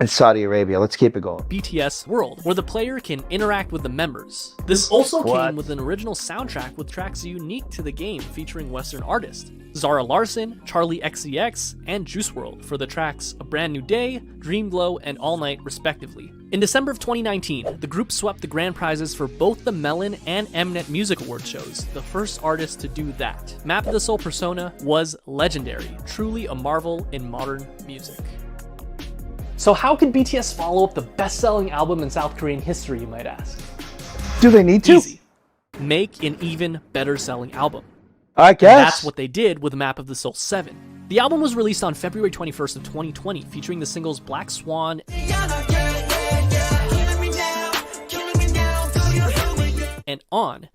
S1: Saudi Arabia. Let's keep it going.
S3: BTS World, where the player can interact with the members. This also came with an original soundtrack with tracks unique to the game featuring Western artists. Zara Larsson, Charlie XCX, and Juice WRLD for the tracks A Brand New Day, Dream Glow, and All Night respectively. In December of 2019, the group swept the grand prizes for both the Melon and Mnet Music Award shows, the first artist to do that. Map of the Soul persona was legendary, truly a marvel in modern music.
S2: So how could BTS follow up the best-selling album in South Korean history, you might ask?
S1: Do they need to?
S3: Easy. Make an even better selling album.
S1: I guess.
S3: And that's what they did with Map of the Soul 7. The album was released on February 21st of 2020, featuring the singles Black Swan and On,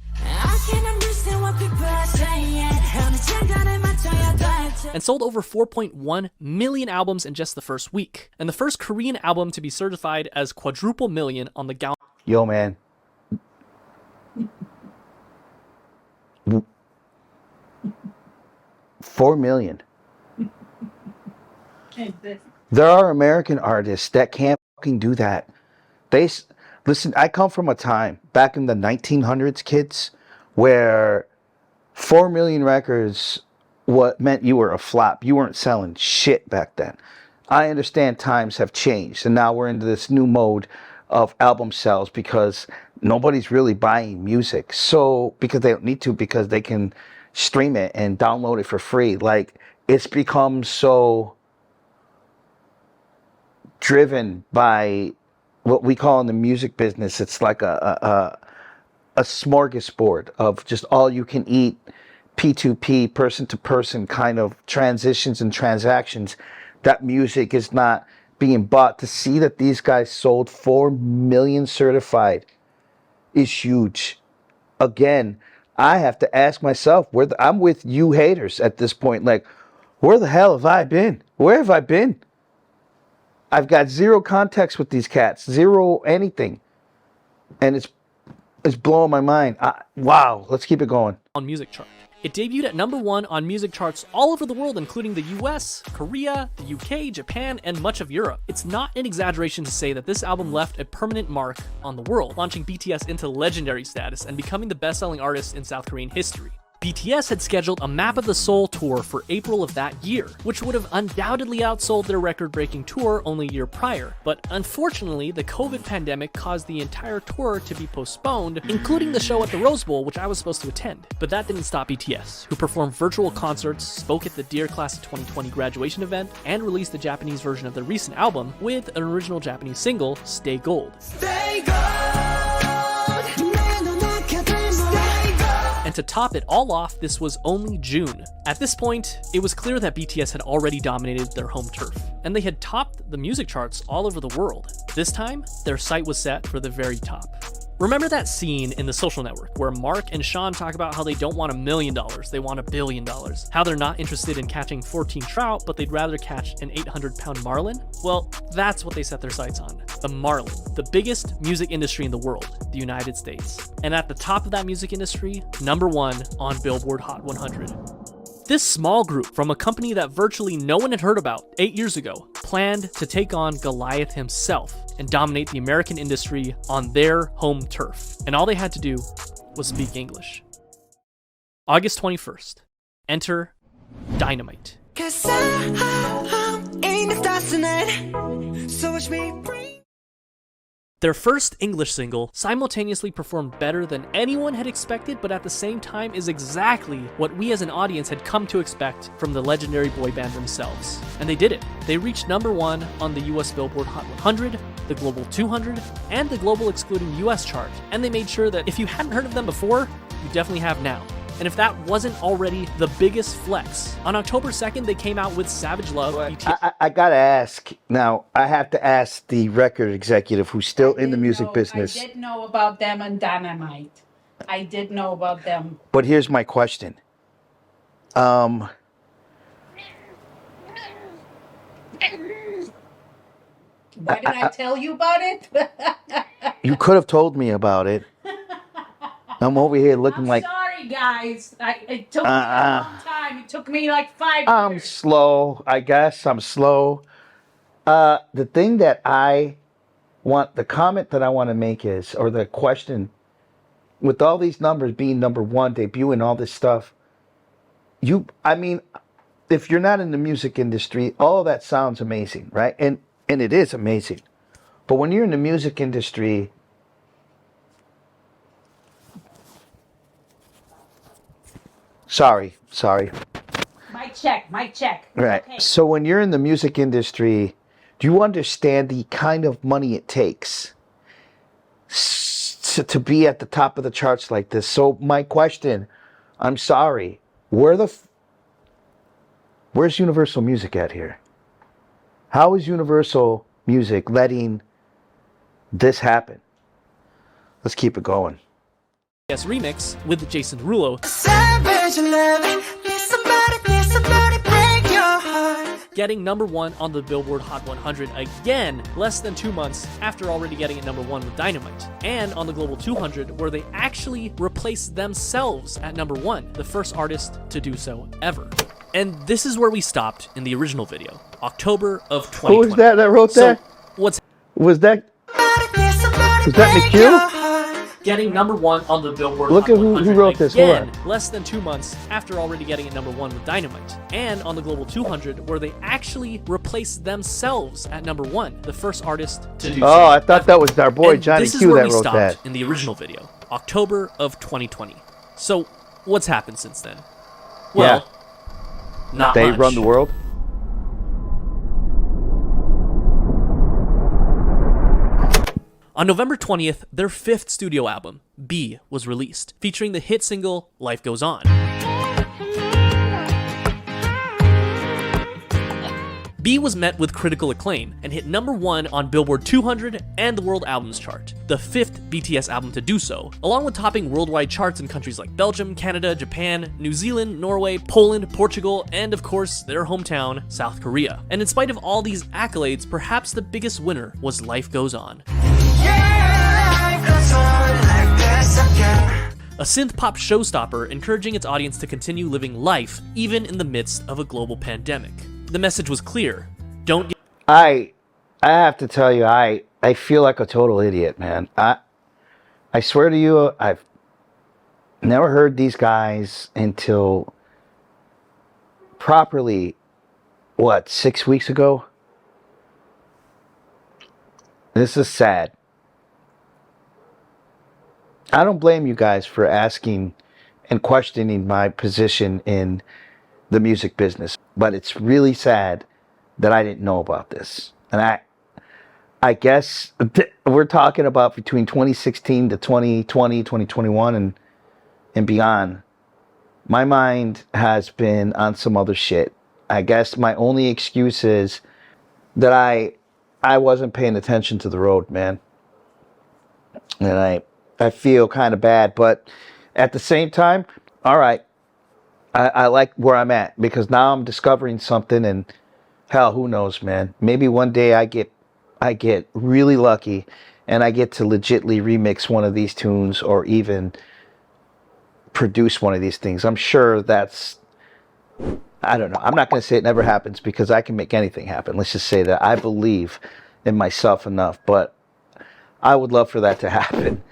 S3: and sold over 4.1 million albums in just the first week, and the first Korean album to be certified as quadruple million on the Gal.
S1: Yo, man. $4 million. There are American artists that can't fucking do that. Listen, I come from a time back in the 1900s, kids, where 4 million records meant you were a flop. You weren't selling shit back then. I understand times have changed, and now we're into this new mode of album sales because nobody's really buying music. So, because they don't need to, because they can stream it and download it for free. Like, it's become so driven by what we call in the music business, it's like a smorgasbord of just all you can eat, P2P, person to person kind of transitions and transactions, that music is not being bought. To see that these guys sold 4 million certified is huge. Again, I have to ask myself, I'm with you haters at this point, like, where the hell have I been? Where have I been? I've got zero context with these cats, zero anything, and it's blowing my mind. Wow, let's keep it going.
S3: On music chart. It debuted at #1 on music charts all over the world, including the US, Korea, the UK, Japan, and much of Europe. It's not an exaggeration to say that this album left a permanent mark on the world, launching BTS into legendary status and becoming the best-selling artist in South Korean history. BTS had scheduled a Map of the Soul tour for April of that year, which would have undoubtedly outsold their record-breaking tour only a year prior. But unfortunately, the COVID pandemic caused the entire tour to be postponed, including the show at the Rose Bowl, which I was supposed to attend. But that didn't stop BTS, who performed virtual concerts, spoke at the Dear Class of 2020 graduation event, and released the Japanese version of their recent album with an original Japanese single, Stay Gold.
S10: Stay gold.
S3: And to top it all off, this was only June. At this point, it was clear that BTS had already dominated their home turf, and they had topped the music charts all over the world. This time, their sight was set for the very top. Remember that scene in The Social Network where Mark and Sean talk about how they don't want $1 million, they want $1 billion? How they're not interested in catching 14 trout, but they'd rather catch an 800-pound marlin? Well, that's what they set their sights on. The marlin, the biggest music industry in the world, the United States. And at the top of that music industry, #1 on Billboard Hot 100. This small group from a company that virtually no one had heard about 8 years ago planned to take on Goliath himself and dominate the American industry on their home turf. And all they had to do was speak English. August 21st. Enter Dynamite.
S10: Cause I'm in the stars tonight. So watch me breathe.
S3: Their first English single simultaneously performed better than anyone had expected, but at the same time is exactly what we as an audience had come to expect from the legendary boy band themselves. And they did it. They reached #1 on the US Billboard Hot 100, the Global 200, and the Global Excluding US chart. And they made sure that if you hadn't heard of them before, you definitely have now. And if that wasn't already the biggest flex, on October 2nd, they came out with Savage Love. BTS.
S1: I gotta ask now. I have to ask the record executive who's still in the music business.
S7: I did know about them on Dynamite. I did know about them.
S1: But here's my question.
S7: Why did I tell you about it?
S1: You could have told me about it. I'm over here looking like
S7: Sorry, guys. It took me a long time. It took me like 5
S1: I'm
S7: years.
S1: slow. I guess I'm slow. The thing that I want, the comment that I want to make is, or the question, with all these numbers being #1, debuting all this stuff, I mean, if you're not in the music industry, all of that sounds amazing, right? And it is amazing. But when you're in the music industry, Sorry.
S7: Mic check.
S1: Right.
S7: Okay.
S1: So when you're in the music industry, do you understand the kind of money it takes to be at the top of the charts like this? So my question, I'm sorry, where's Universal Music at here? How is Universal Music letting this happen? Let's keep it going.
S3: BTS remix with Jason Derulo.
S10: Savage loving. Let somebody break your heart.
S3: Getting #1 on the Billboard Hot 100 again, less than 2 months after already getting it #1 with Dynamite, and on the Global 200, where they actually replaced themselves at #1, the first artist to do so ever. And this is where we stopped in the original video, October of 2020.
S1: Who was that wrote that? Was that McHugh?
S3: Getting #1 on the Billboard
S1: Look
S3: Hot
S1: at who
S3: 100
S1: wrote this. Hold
S3: again,
S1: on.
S3: less than 2 months after already getting it #1 with Dynamite, and on the Global 200, where they actually replaced themselves at #1, the first artist to do so.
S1: Oh, I thought that was our boy
S3: And
S1: Johnny
S3: this is
S1: Q
S3: where
S1: that
S3: we
S1: wrote
S3: stopped
S1: that.
S3: in the original video, October of 2020. So, what's happened since then? Well, not
S1: They
S3: much.
S1: run the world.
S3: On November 20th, their 5th studio album, B, was released, featuring the hit single Life Goes On. B was met with critical acclaim and hit #1 on Billboard 200 and the World Albums Chart, the 5th BTS album to do so, along with topping worldwide charts in countries like Belgium, Canada, Japan, New Zealand, Norway, Poland, Portugal, and of course, their hometown, South Korea. And in spite of all these accolades, perhaps the biggest winner was Life Goes On. A synth-pop showstopper encouraging its audience to continue living life even in the midst of a global pandemic. The message was clear. Don't get
S1: I have to tell you, I feel like a total idiot, man. I swear to you, I've never heard these guys until properly, 6 weeks ago? This is sad. I don't blame you guys for asking and questioning my position in the music business, but it's really sad that I didn't know about this. And I guess we're talking about between 2016 to 2020, 2021 and beyond. My mind has been on some other shit. I guess my only excuse is that I wasn't paying attention to the road, man. And I feel kind of bad, but at the same time, all right, I like where I'm at because now I'm discovering something, and hell, who knows, man? Maybe one day I get really lucky and I get to legitly remix one of these tunes or even produce one of these things. I'm sure that's, I don't know. I'm not going to say it never happens because I can make anything happen. Let's just say that I believe in myself enough, but I would love for that to happen.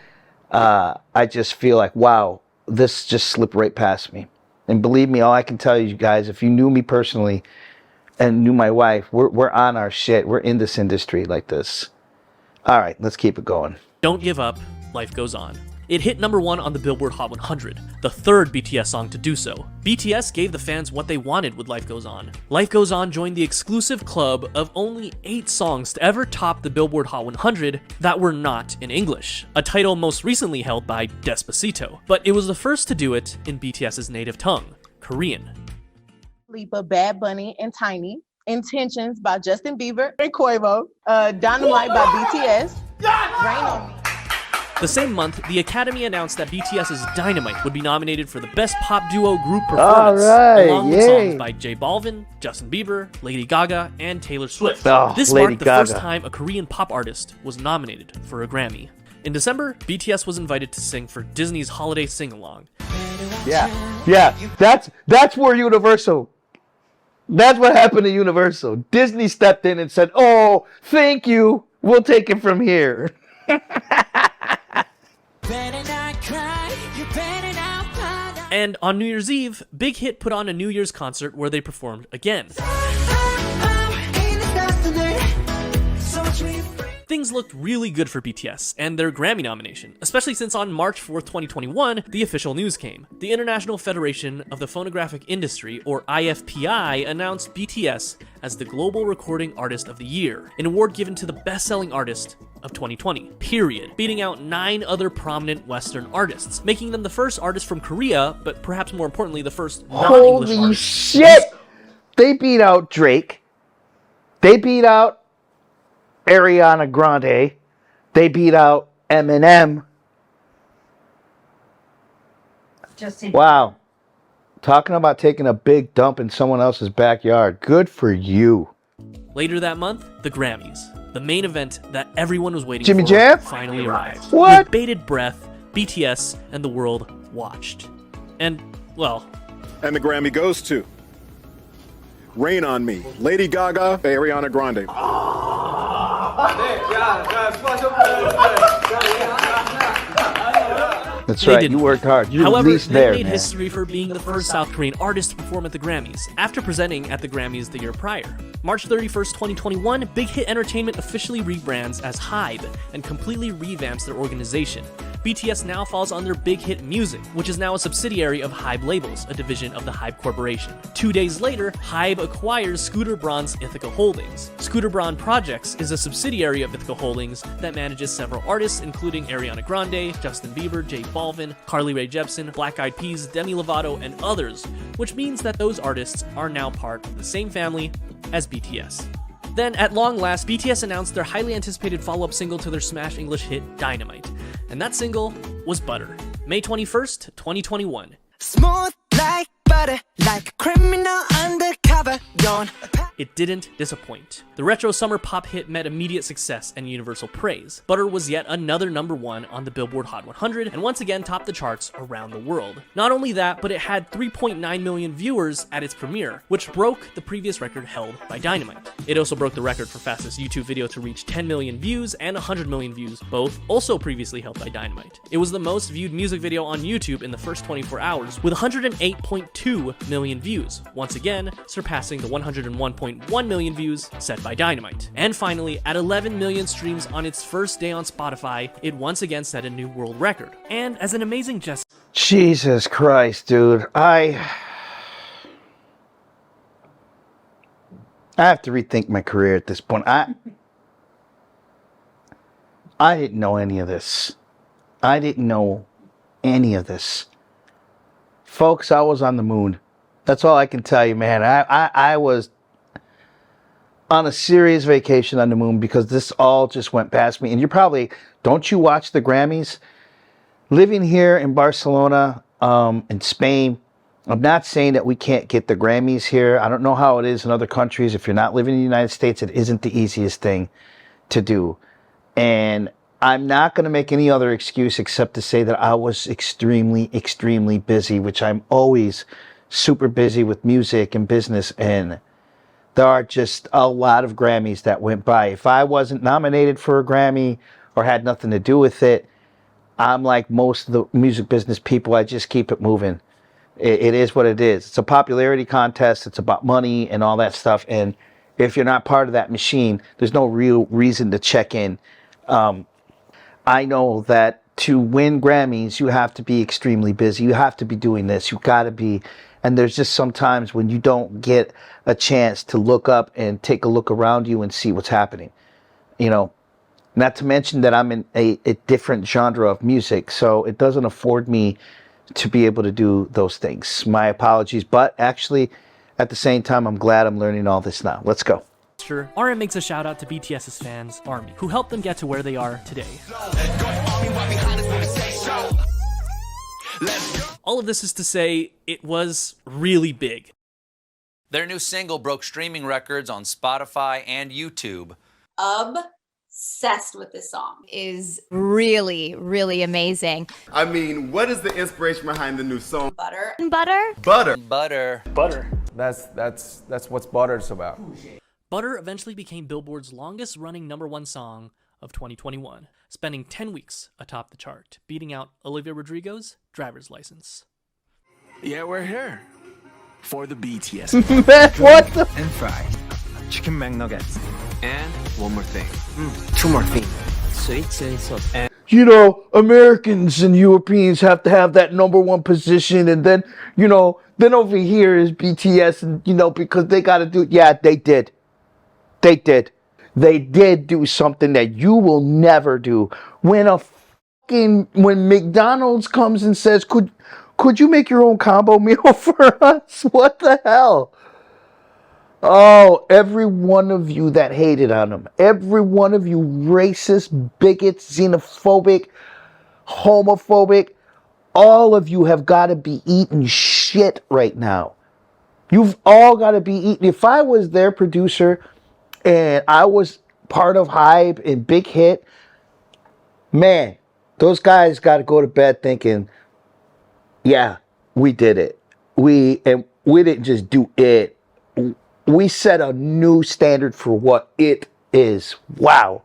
S1: I just feel like, wow, this just slipped right past me. And believe me, all I can tell you guys, if you knew me personally and knew my wife, we're on our shit. We're in this industry like this. All right, let's keep it going.
S3: Don't Give Up, Life Goes On. It hit number 1 on the Billboard Hot 100, the third BTS song to do so. BTS gave the fans what they wanted with Life Goes On. Life Goes On joined the exclusive club of only 8 songs to ever top the Billboard Hot 100 that were not in English, a title most recently held by Despacito. But it was the first to do it in BTS's native tongue, Korean.
S11: Lipa, Bad Bunny, and Tiny. Intentions by Justin Bieber and Quavo. Dynamite by BTS. Rain on Me.
S3: The same month, the Academy announced that BTS's Dynamite would be nominated for the Best Pop Duo Group Performance, along with songs by J Balvin, Justin Bieber, Lady Gaga, and Taylor Swift. This marked the first time a Korean pop artist was nominated for a Grammy. In December, BTS was invited to sing for Disney's holiday sing-along.
S1: Yeah, that's where Universal. That's what happened to Universal. Disney stepped in and said, "Oh, thank you. We'll take it from here."
S3: And on New Year's Eve, Big Hit put on a New Year's concert where they performed again. Things looked really good for BTS and their Grammy nomination, especially since on March 4th, 2021, the official news came. The International Federation of the Phonographic Industry, or IFPI, announced BTS as the Global Recording Artist of the Year, an award given to the best-selling artist of 2020, period, beating out 9 other prominent Western artists, making them the first artist from Korea, but perhaps more importantly, the first non-English
S1: Holy
S3: artist.
S1: shit! They beat out Drake. They beat out Ariana Grande. They beat out Eminem. Wow. Talking about taking a big dump in someone else's backyard. Good for you.
S3: Later that month, the Grammys, the main event that everyone was waiting
S1: Jimmy
S3: for,
S1: Jam?
S3: finally arrived.
S1: What?
S3: With bated breath, BTS and the world watched. And, well...
S12: And the Grammy goes to Rain on Me, Lady Gaga, Ariana Grande.
S1: That's right, you worked hard. You
S3: However,
S1: at least
S3: they
S1: there,
S3: made
S1: man.
S3: history for being the first South Korean artist to perform at the Grammys, after presenting at the Grammys the year prior. March 31st, 2021, Big Hit Entertainment officially rebrands as HYBE and completely revamps their organization. BTS now falls under Big Hit Music, which is now a subsidiary of HYBE Labels, a division of the HYBE Corporation. 2 days later, HYBE acquires Scooter Braun's Ithaca Holdings. Scooter Braun Projects is a subsidiary of Ithaca Holdings that manages several artists, including Ariana Grande, Justin Bieber, J Balvin, Carly Rae Jepsen, Black Eyed Peas, Demi Lovato, and others, which means that those artists are now part of the same family as BTS. Then, at long last, BTS announced their highly anticipated follow-up single to their smash English hit, Dynamite. And that single was Butter. May 21st, 2021.
S10: Smooth like butter, like a criminal undercover. Yawn.
S3: It didn't disappoint. The retro summer pop hit met immediate success and universal praise. Butter was yet another #1 on the Billboard Hot 100 and once again topped the charts around the world. Not only that, but it had 3.9 million viewers at its premiere, which broke the previous record held by Dynamite. It also broke the record for fastest YouTube video to reach 10 million views and 100 million views, both also previously held by Dynamite. It was the most viewed music video on YouTube in the first 24 hours, with 108.2 million views, once again surpassing the 101.1 million views set by Dynamite. And finally, at 11 million streams on its first day on Spotify, it once again set a new world record. And as an amazing gesture...
S1: Jesus Christ, dude. I have to rethink my career at this point. I didn't know any of this. I didn't know any of this. Folks, I was on the moon. That's all I can tell you, man. I was on a serious vacation on the moon because this all just went past me. And you're probably, don't you watch the Grammys? living here in Barcelona, in Spain, I'm not saying that we can't get the Grammys here. I don't know how it is in other countries. If you're not living in the United States, it isn't the easiest thing to do. And I'm not going to make any other excuse except to say that I was extremely, extremely busy, which I'm always super busy with music and business. And there are just a lot of Grammys that went by. If I wasn't nominated for a Grammy or had nothing to do with it, I'm like most of the music business people. I just keep it moving. It is what it is. It's a popularity contest. It's about money and all that stuff. And if you're not part of that machine, there's no real reason to check in. I know that to win Grammys, you have to be extremely busy. You have to be doing this. You got to be. And there's just some times when you don't get a chance to look up and take a look around you and see what's happening. You know, not to mention that I'm in a different genre of music, so it doesn't afford me to be able to do those things. My apologies, but actually, at the same time, I'm glad I'm learning all this now. Let's go.
S3: RM makes a shout out to BTS's fans, ARMY, who helped them get to where they are today. All of this is to say, it was really big.
S13: Their new single broke streaming records on Spotify and YouTube.
S9: Obsessed with this song. Is really, really amazing.
S14: I mean, what is the inspiration behind the new song?
S9: Butter. Butter?
S14: Butter.
S13: Butter.
S2: Butter.
S15: That's what Butter's about.
S3: Butter eventually became Billboard's longest running #1 song of 2021, spending 10 weeks atop the chart, beating out Olivia Rodrigo's Driver's License.
S8: Yeah, we're here for the BTS.
S1: Man, what the?
S15: And fries, chicken McNuggets, and one more thing. Two more things. Sweet chili sauce and.
S1: You know, Americans and Europeans have to have that #1 position, and then, you know, then over here is BTS, and, you know, because they got to do, yeah, they did. They did. They did do something that you will never do. When when McDonald's comes and says, could you make your own combo meal for us? What the hell? Oh, every one of you that hated on them, every one of you racist, bigots, xenophobic, homophobic, all of you have got to be eating shit right now. You've all got to be eating. If I was their producer and I was part of Hype and Big Hit, man, those guys got to go to bed thinking, yeah, we did it. We didn't just do it. We set a new standard for what it is. Wow.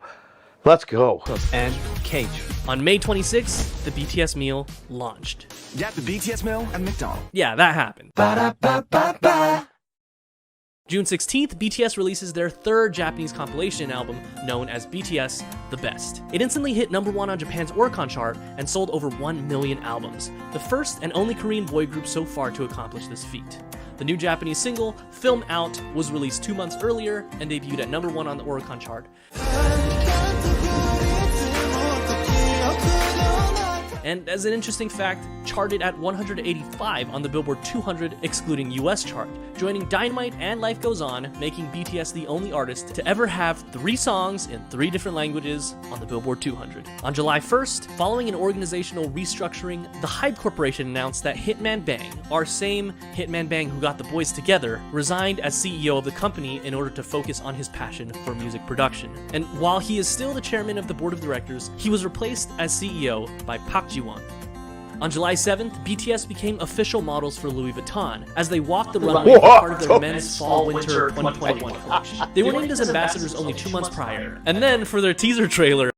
S1: Let's go.
S3: And Cage. On May 26th, the BTS meal launched.
S8: Yeah, the BTS meal at McDonald's.
S3: Yeah, that happened.
S10: Ba-da-ba-ba-ba.
S3: June 16th, BTS releases their third Japanese compilation album known as BTS The Best. It instantly hit #1 on Japan's Oricon chart and sold over 1 million albums, the first and only Korean boy group so far to accomplish this feat. The new Japanese single, Film Out, was released 2 months earlier and debuted at #1 on the Oricon chart. And as an interesting fact, charted at 185 on the Billboard 200 excluding US chart, joining Dynamite and Life Goes On, making BTS the only artist to ever have 3 songs in 3 different languages on the Billboard 200. On July 1st, following an organizational restructuring, the Hype Corporation announced that Hitman Bang, our same Hitman Bang who got the boys together, resigned as CEO of the company in order to focus on his passion for music production. And while he is still the chairman of the board of directors, he was replaced as CEO by Park Ji-won. On July 7th, BTS became official models for Louis Vuitton as they walked the runway as part of their men's fall-winter 2021 collection. They were named as ambassadors only 2 months prior. And then for their teaser trailer...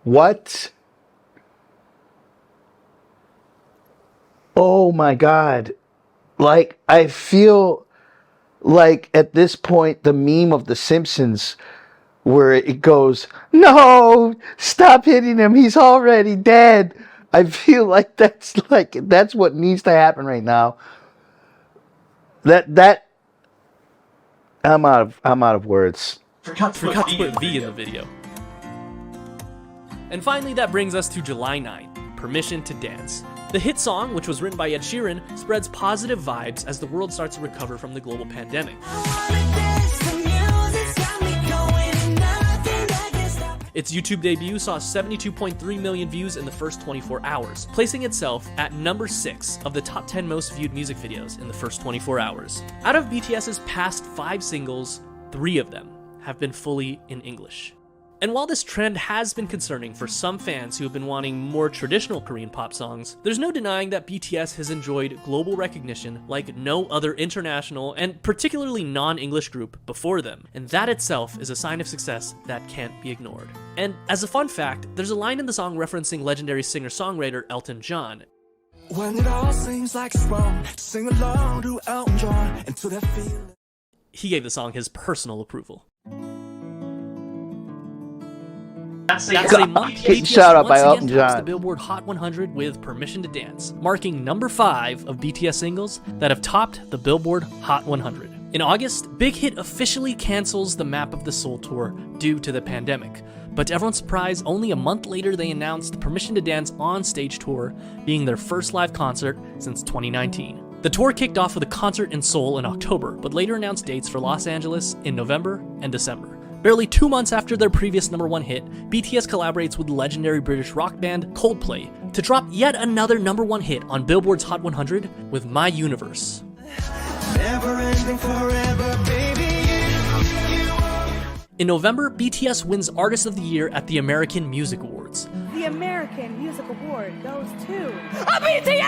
S1: What? Oh my God. Like, I feel like at this point, the meme of The Simpsons where it goes, no, stop hitting him. He's already dead. I feel like that's what needs to happen right now. I'm out of words.
S3: Forgot to put V in the video. And finally, that brings us to July 9th, Permission to Dance. The hit song, which was written by Ed Sheeran, spreads positive vibes as the world starts to recover from the global pandemic. Its YouTube debut saw 72.3 million views in the first 24 hours, placing itself at number 6 of the top 10 most viewed music videos in the first 24 hours. Out of BTS's past 5 singles, 3 of them have been fully in English. And while this trend has been concerning for some fans who have been wanting more traditional Korean pop songs, there's no denying that BTS has enjoyed global recognition like no other international and particularly non-English group before them, and that itself is a sign of success that can't be ignored. And as a fun fact, there's a line in the song referencing legendary singer-songwriter Elton John.
S8: When it all seems like it's wrong, sing along to Elton John and to that feeling.
S3: He gave the song his personal approval. That same month, BTS
S1: shout out by
S3: once
S1: Elton
S3: again tops the
S1: John.
S3: Billboard Hot 100 with Permission to Dance, marking number 5 of BTS singles that have topped the Billboard Hot 100. In August, Big Hit officially cancels the Map of the Soul tour due to the pandemic. But to everyone's surprise, only a month later they announced the Permission to Dance on-stage tour, being their first live concert since 2019. The tour kicked off with a concert in Seoul in October, but later announced dates for Los Angeles in November and December. Barely 2 months after their previous #1 hit, BTS collaborates with legendary British rock band Coldplay to drop yet another #1 hit on Billboard's Hot 100 with My Universe.
S8: Never ending forever, baby.
S3: In November, BTS wins Artist of the Year at the American Music Awards.
S16: The American Music Award goes to
S8: BTS!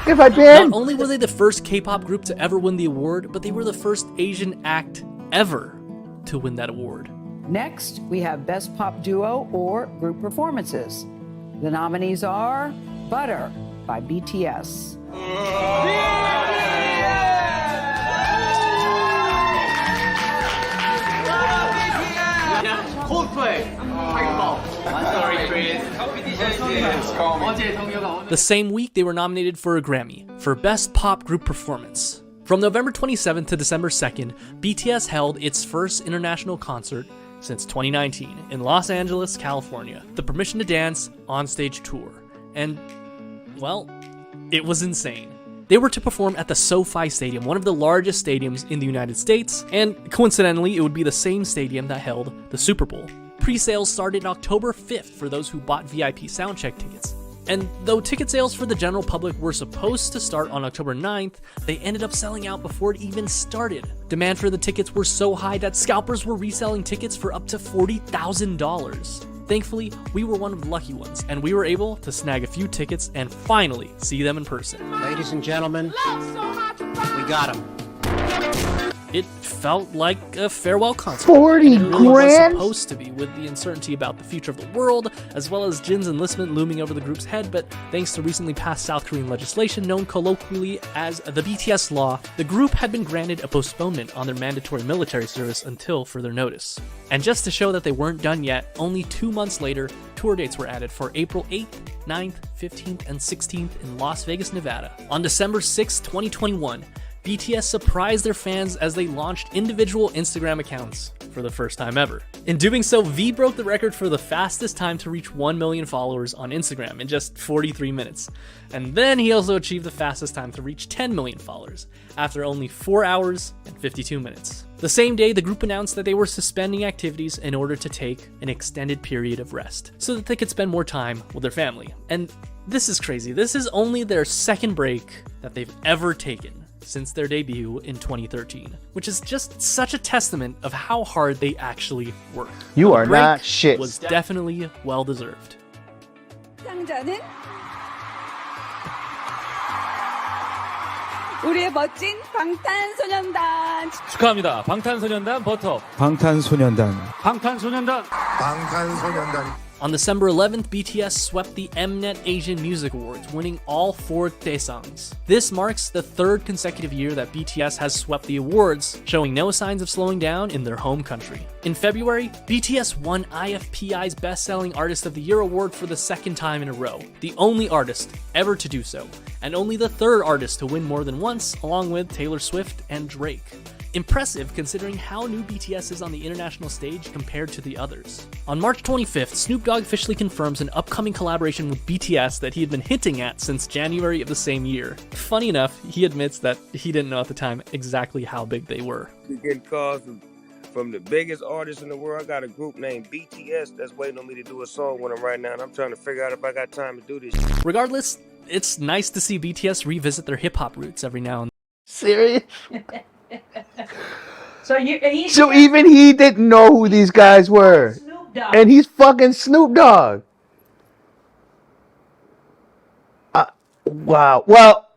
S1: If I been.
S3: Not only were they the first K-pop group to ever win the award, but they were the first Asian act ever to win that award.
S17: Next, we have Best Pop Duo or Group Performances. The nominees are Butter by BTS.
S4: Coldplay.
S3: The same week, they were nominated for a Grammy for Best Pop Group Performance. From November 27th to December 2nd, BTS held its first international concert since 2019 in Los Angeles, California, the Permission to Dance onstage tour. And, well, it was insane. They were to perform at the SoFi Stadium, one of the largest stadiums in the United States, and coincidentally, it would be the same stadium that held the Super Bowl. Pre-sales started October 5th for those who bought VIP soundcheck tickets. And though ticket sales for the general public were supposed to start on October 9th, they ended up selling out before it even started. Demand for the tickets were so high that scalpers were reselling tickets for up to $40,000. Thankfully, we were one of the lucky ones, and we were able to snag a few tickets and finally see them in person.
S15: Ladies and gentlemen, we got him.
S3: It felt like a farewell concert.
S1: 40
S3: and it really
S1: grand?
S3: was supposed to be, with the uncertainty about the future of the world, as well as Jin's enlistment looming over the group's head, but thanks to recently passed South Korean legislation known colloquially as the BTS Law, the group had been granted a postponement on their mandatory military service until further notice. And just to show that they weren't done yet, only 2 months later, tour dates were added for April 8th, 9th, 15th, and 16th in Las Vegas, Nevada. On December 6, 2021, BTS surprised their fans as they launched individual Instagram accounts for the first time ever. In doing so, V broke the record for the fastest time to reach 1 million followers on Instagram in just 43 minutes. And then he also achieved the fastest time to reach 10 million followers after only 4 hours and 52 minutes. The same day, the group announced that they were suspending activities in order to take an extended period of rest so that they could spend more time with their family. And this is crazy. This is only their second break that they've ever taken since their debut in 2013, which is just such a testament of how hard they actually work.
S1: You are
S3: The break
S1: not shit.
S3: was definitely well deserved.
S16: 상자는 우리의 멋진 방탄소년단.
S18: 축하합니다. 방탄소년단 버터.
S19: 방탄소년단.
S18: 방탄소년단.
S19: 방탄소년단.
S3: On December 11th, BTS swept the Mnet Asian Music Awards, winning all 4 daesangs. This marks the 3rd consecutive year that BTS has swept the awards, showing no signs of slowing down in their home country. In February, BTS won IFPI's Best-Selling Artist of the Year award for the 2nd time in a row, the only artist ever to do so, and only the 3rd artist to win more than once, along with Taylor Swift and Drake. Impressive considering how new BTS is on the international stage compared to the others. On March 25th, Snoop Dogg officially confirms an upcoming collaboration with BTS that he had been hinting at since January of the same year. Funny enough, he admits that he didn't know at the time exactly how big they were.
S20: We're getting calls from the biggest artists in the world. I got a group named BTS that's waiting on me to do a song with them right now, and I'm trying to figure out if I got time to do this.
S3: Regardless, it's nice to see BTS revisit their hip-hop roots every now and then.
S1: Serious?
S7: So
S1: even he didn't know who these guys were.
S7: Snoop Dogg.
S1: And he's fucking Snoop Dogg. Wow. Well,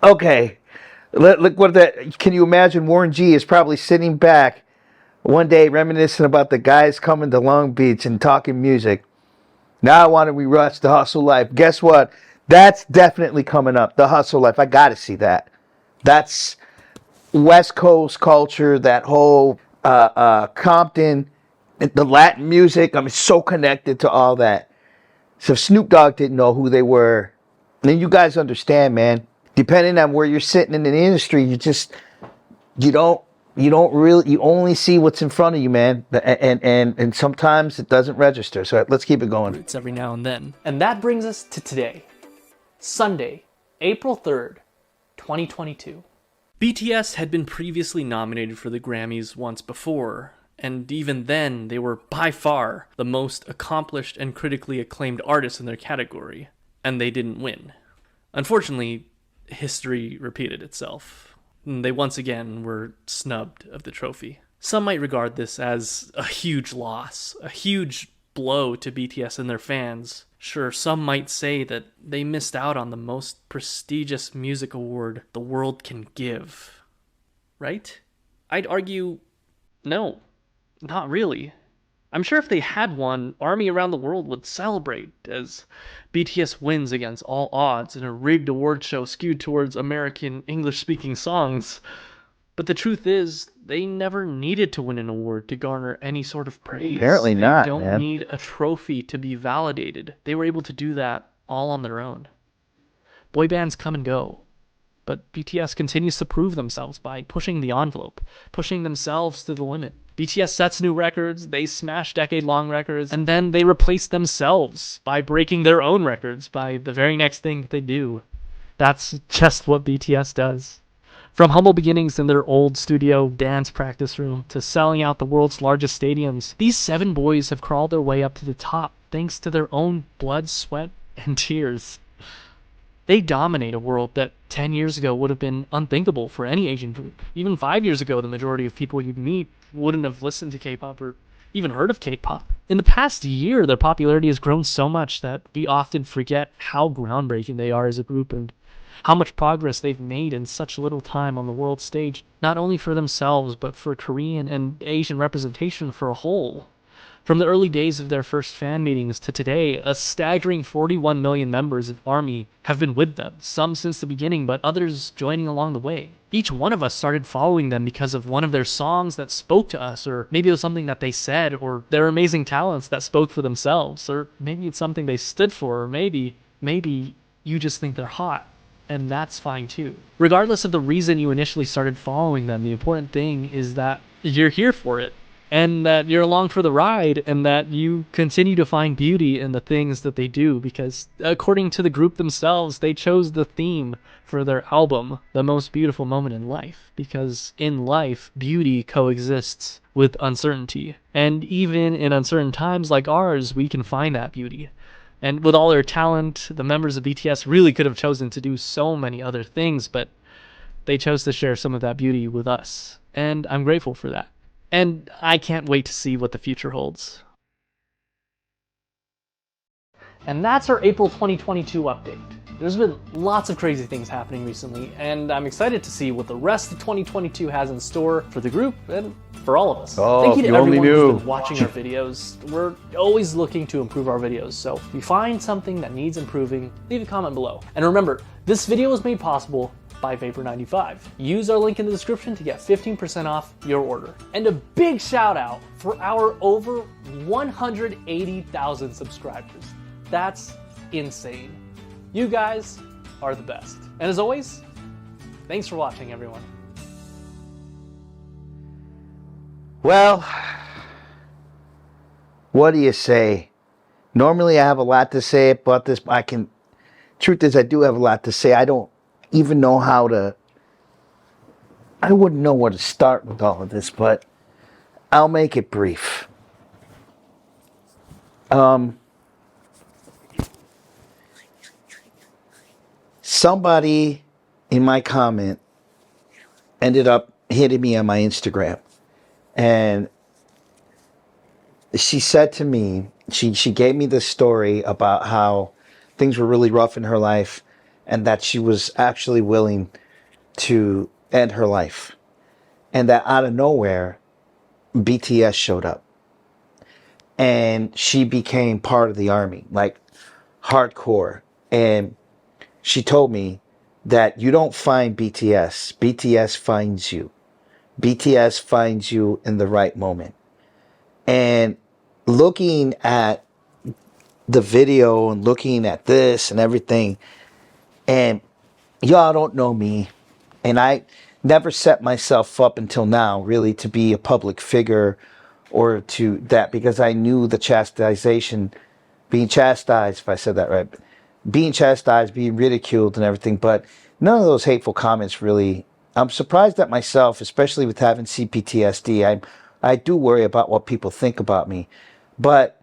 S1: okay. Look what that. Can you imagine? Warren G is probably sitting back one day reminiscing about the guys coming to Long Beach and talking music. Now I want to rewatch The Hustle Life. Guess what? That's definitely coming up. The Hustle Life. I got to see that. That's West Coast culture. That whole Compton, the Latin music. I'm so connected to all that. So if Snoop Dogg didn't know who they were, then you guys understand, man. Depending on where you're sitting in the industry, you only see what's in front of you, man. And sometimes it doesn't register. So let's keep it going.
S3: It's every now and then.
S2: And that brings us to today, Sunday, April 3rd, 2022.
S3: BTS had been previously nominated for the Grammys once before, and even then they were by far the most accomplished and critically acclaimed artists in their category, and they didn't win. Unfortunately, history repeated itself. They once again were snubbed of the trophy. Some might regard this as a huge loss, a huge blow to BTS and their fans. Sure, some might say that they missed out on the most prestigious music award the world can give. Right? I'd argue, no, not really. I'm sure if they had won, ARMY around the world would celebrate as BTS wins against all odds in a rigged award show skewed towards American English-speaking songs. But the truth is, they never needed to win an award to garner any sort of praise.
S1: Apparently not,
S3: They don't
S1: man.
S3: need a trophy to be validated. They were able to do that all on their own. Boy bands come and go, but BTS continues to prove themselves by pushing the envelope, pushing themselves to the limit. BTS sets new records, they smash decade-long records, and then they replace themselves by breaking their own records by the very next thing that they do. That's just what BTS does. From humble beginnings in their old studio dance practice room to selling out the world's largest stadiums, these 7 boys have crawled their way up to the top thanks to their own blood, sweat, and tears. They dominate a world that 10 years ago would have been unthinkable for any Asian group. Even 5 years ago, the majority of people you'd meet wouldn't have listened to K-pop or even heard of K-pop. In the past year, their popularity has grown so much that we often forget how groundbreaking they are as a group and how much progress they've made in such little time on the world stage, not only for themselves, but for Korean and Asian representation for a whole. From the early days of their first fan meetings to today, a staggering 41 million members of ARMY have been with them, some since the beginning, but others joining along the way. Each one of us started following them because of one of their songs that spoke to us, or maybe it was something that they said, or their amazing talents that spoke for themselves, or maybe it's something they stood for, or maybe you just think they're hot. And that's fine too. Regardless of the reason you initially started following them, the important thing is that you're here for it, and that you're along for the ride, and that you continue to find beauty in the things that they do, because according to the group themselves, they chose the theme for their album, The Most Beautiful Moment in Life, because in life, beauty coexists with uncertainty. And even in uncertain times like ours, we can find that beauty. And with all their talent, the members of BTS really could have chosen to do so many other things, but they chose to share some of that beauty with us. And I'm grateful for that. And I can't wait to see what the future holds.
S2: And that's our April 2022 update. There's been lots of crazy things happening recently, and I'm excited to see what the rest of 2022 has in store for the group and for all of us. Thank you to everyone who's been watching our videos. We're always looking to improve our videos, so if you find something that needs improving, leave a comment below. And remember, this video was made possible by Vapor95. Use our link in the description to get 15% off your order. And a big shout out for our over 180,000 subscribers. That's insane. You guys are the best. And as always, thanks for watching, everyone.
S1: Well, what do you say? Normally I have a lot to say about this. Truth is, I do have a lot to say. I don't even know I wouldn't know where to start with all of this, but I'll make it brief. Somebody in my comment ended up hitting me on my Instagram, and she said to me, she gave me this story about how things were really rough in her life and that she was actually willing to end her life, and that out of nowhere BTS showed up and she became part of the army, like hardcore. And she told me that you don't find BTS. BTS finds you. BTS finds you in the right moment. And looking at the video and looking at this and everything, and y'all don't know me, and I never set myself up until now really to be a public figure or to that, because I knew the chastisation, being chastised, if I said that right, being chastised, being ridiculed and everything, but none of those hateful comments really. I'm surprised at myself, especially with having CPTSD. I do worry about what people think about me, but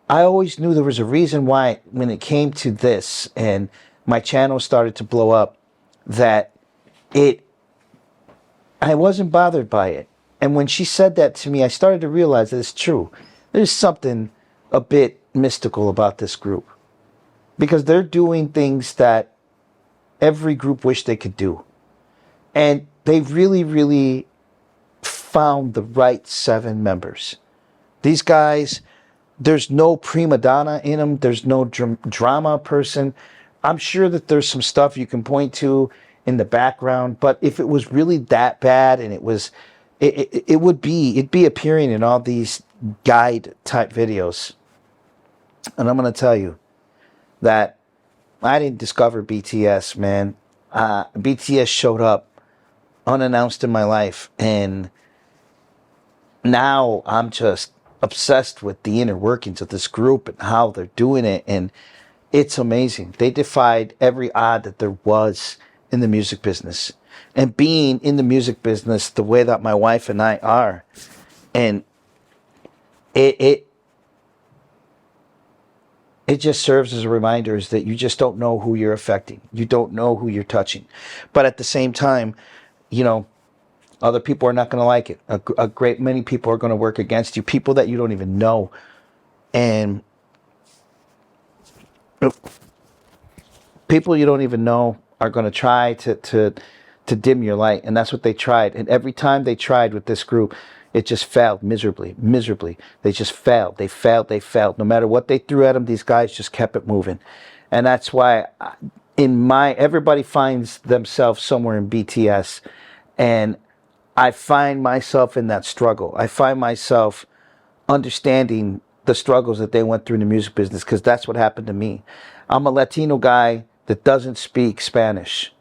S1: I always knew there was a reason why when it came to this and my channel started to blow up, that I wasn't bothered by it. And when she said that to me, I started to realize that it's true. There's something a bit mystical about this group, because they're doing things that every group wished they could do. And they really, really found the right 7 members. These guys, there's no prima donna in them. There's no drama person. I'm sure that there's some stuff you can point to in the background, but if it was really that bad, and it'd be appearing in all these guide type videos. And I'm going to tell you that I didn't discover BTS, man. BTS showed up unannounced in my life, and now I'm just obsessed with the inner workings of this group and how they're doing it, and it's amazing. They defied every odd that there was in the music business. And being in the music business the way that my wife and I are, and it just serves as a reminder is that you just don't know who you're affecting. You don't know who you're touching. But at the same time, you know, other people are not going to like it. A great many people are going to work against you. People that you don't even know. And people you don't even know are going to try to dim your light. And that's what they tried. And every time they tried with this group, it just failed miserably. They just failed. They failed. No matter what they threw at them, these guys just kept it moving. And that's why everybody finds themselves somewhere in BTS. And I find myself in that struggle. I find myself understanding the struggles that they went through in the music business, because that's what happened to me. I'm a Latino guy that doesn't speak Spanish.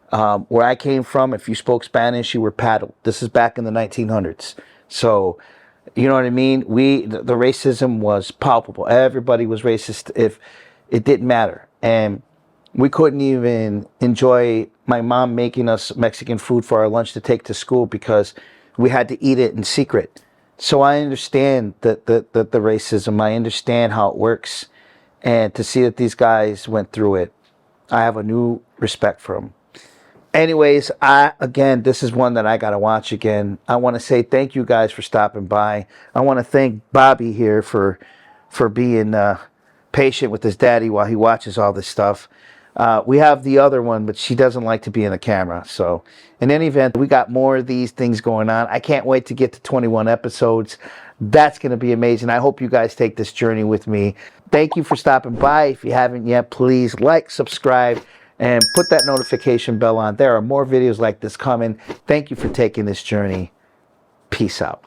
S1: Where I came from, if you spoke Spanish, you were paddled. This is back in the 1900s. So, you know what I mean? The racism was palpable. Everybody was racist. If it didn't matter. And we couldn't even enjoy my mom making us Mexican food for our lunch to take to school because we had to eat it in secret. So I understand the racism. I understand how it works. And to see that these guys went through it, I have a new respect for them. Anyways, again, this is one that I got to watch again. I want to say thank you guys for stopping by. I want to thank Bobby here for being patient with his daddy while he watches all this stuff. We have the other one, but she doesn't like to be in the camera. So in any event, we got more of these things going on. I can't wait to get to 21 episodes. That's going to be amazing. I hope you guys take this journey with me. Thank you for stopping by. If you haven't yet, please like, subscribe, and put that notification bell on. There are more videos like this coming. Thank you for taking this journey. Peace out.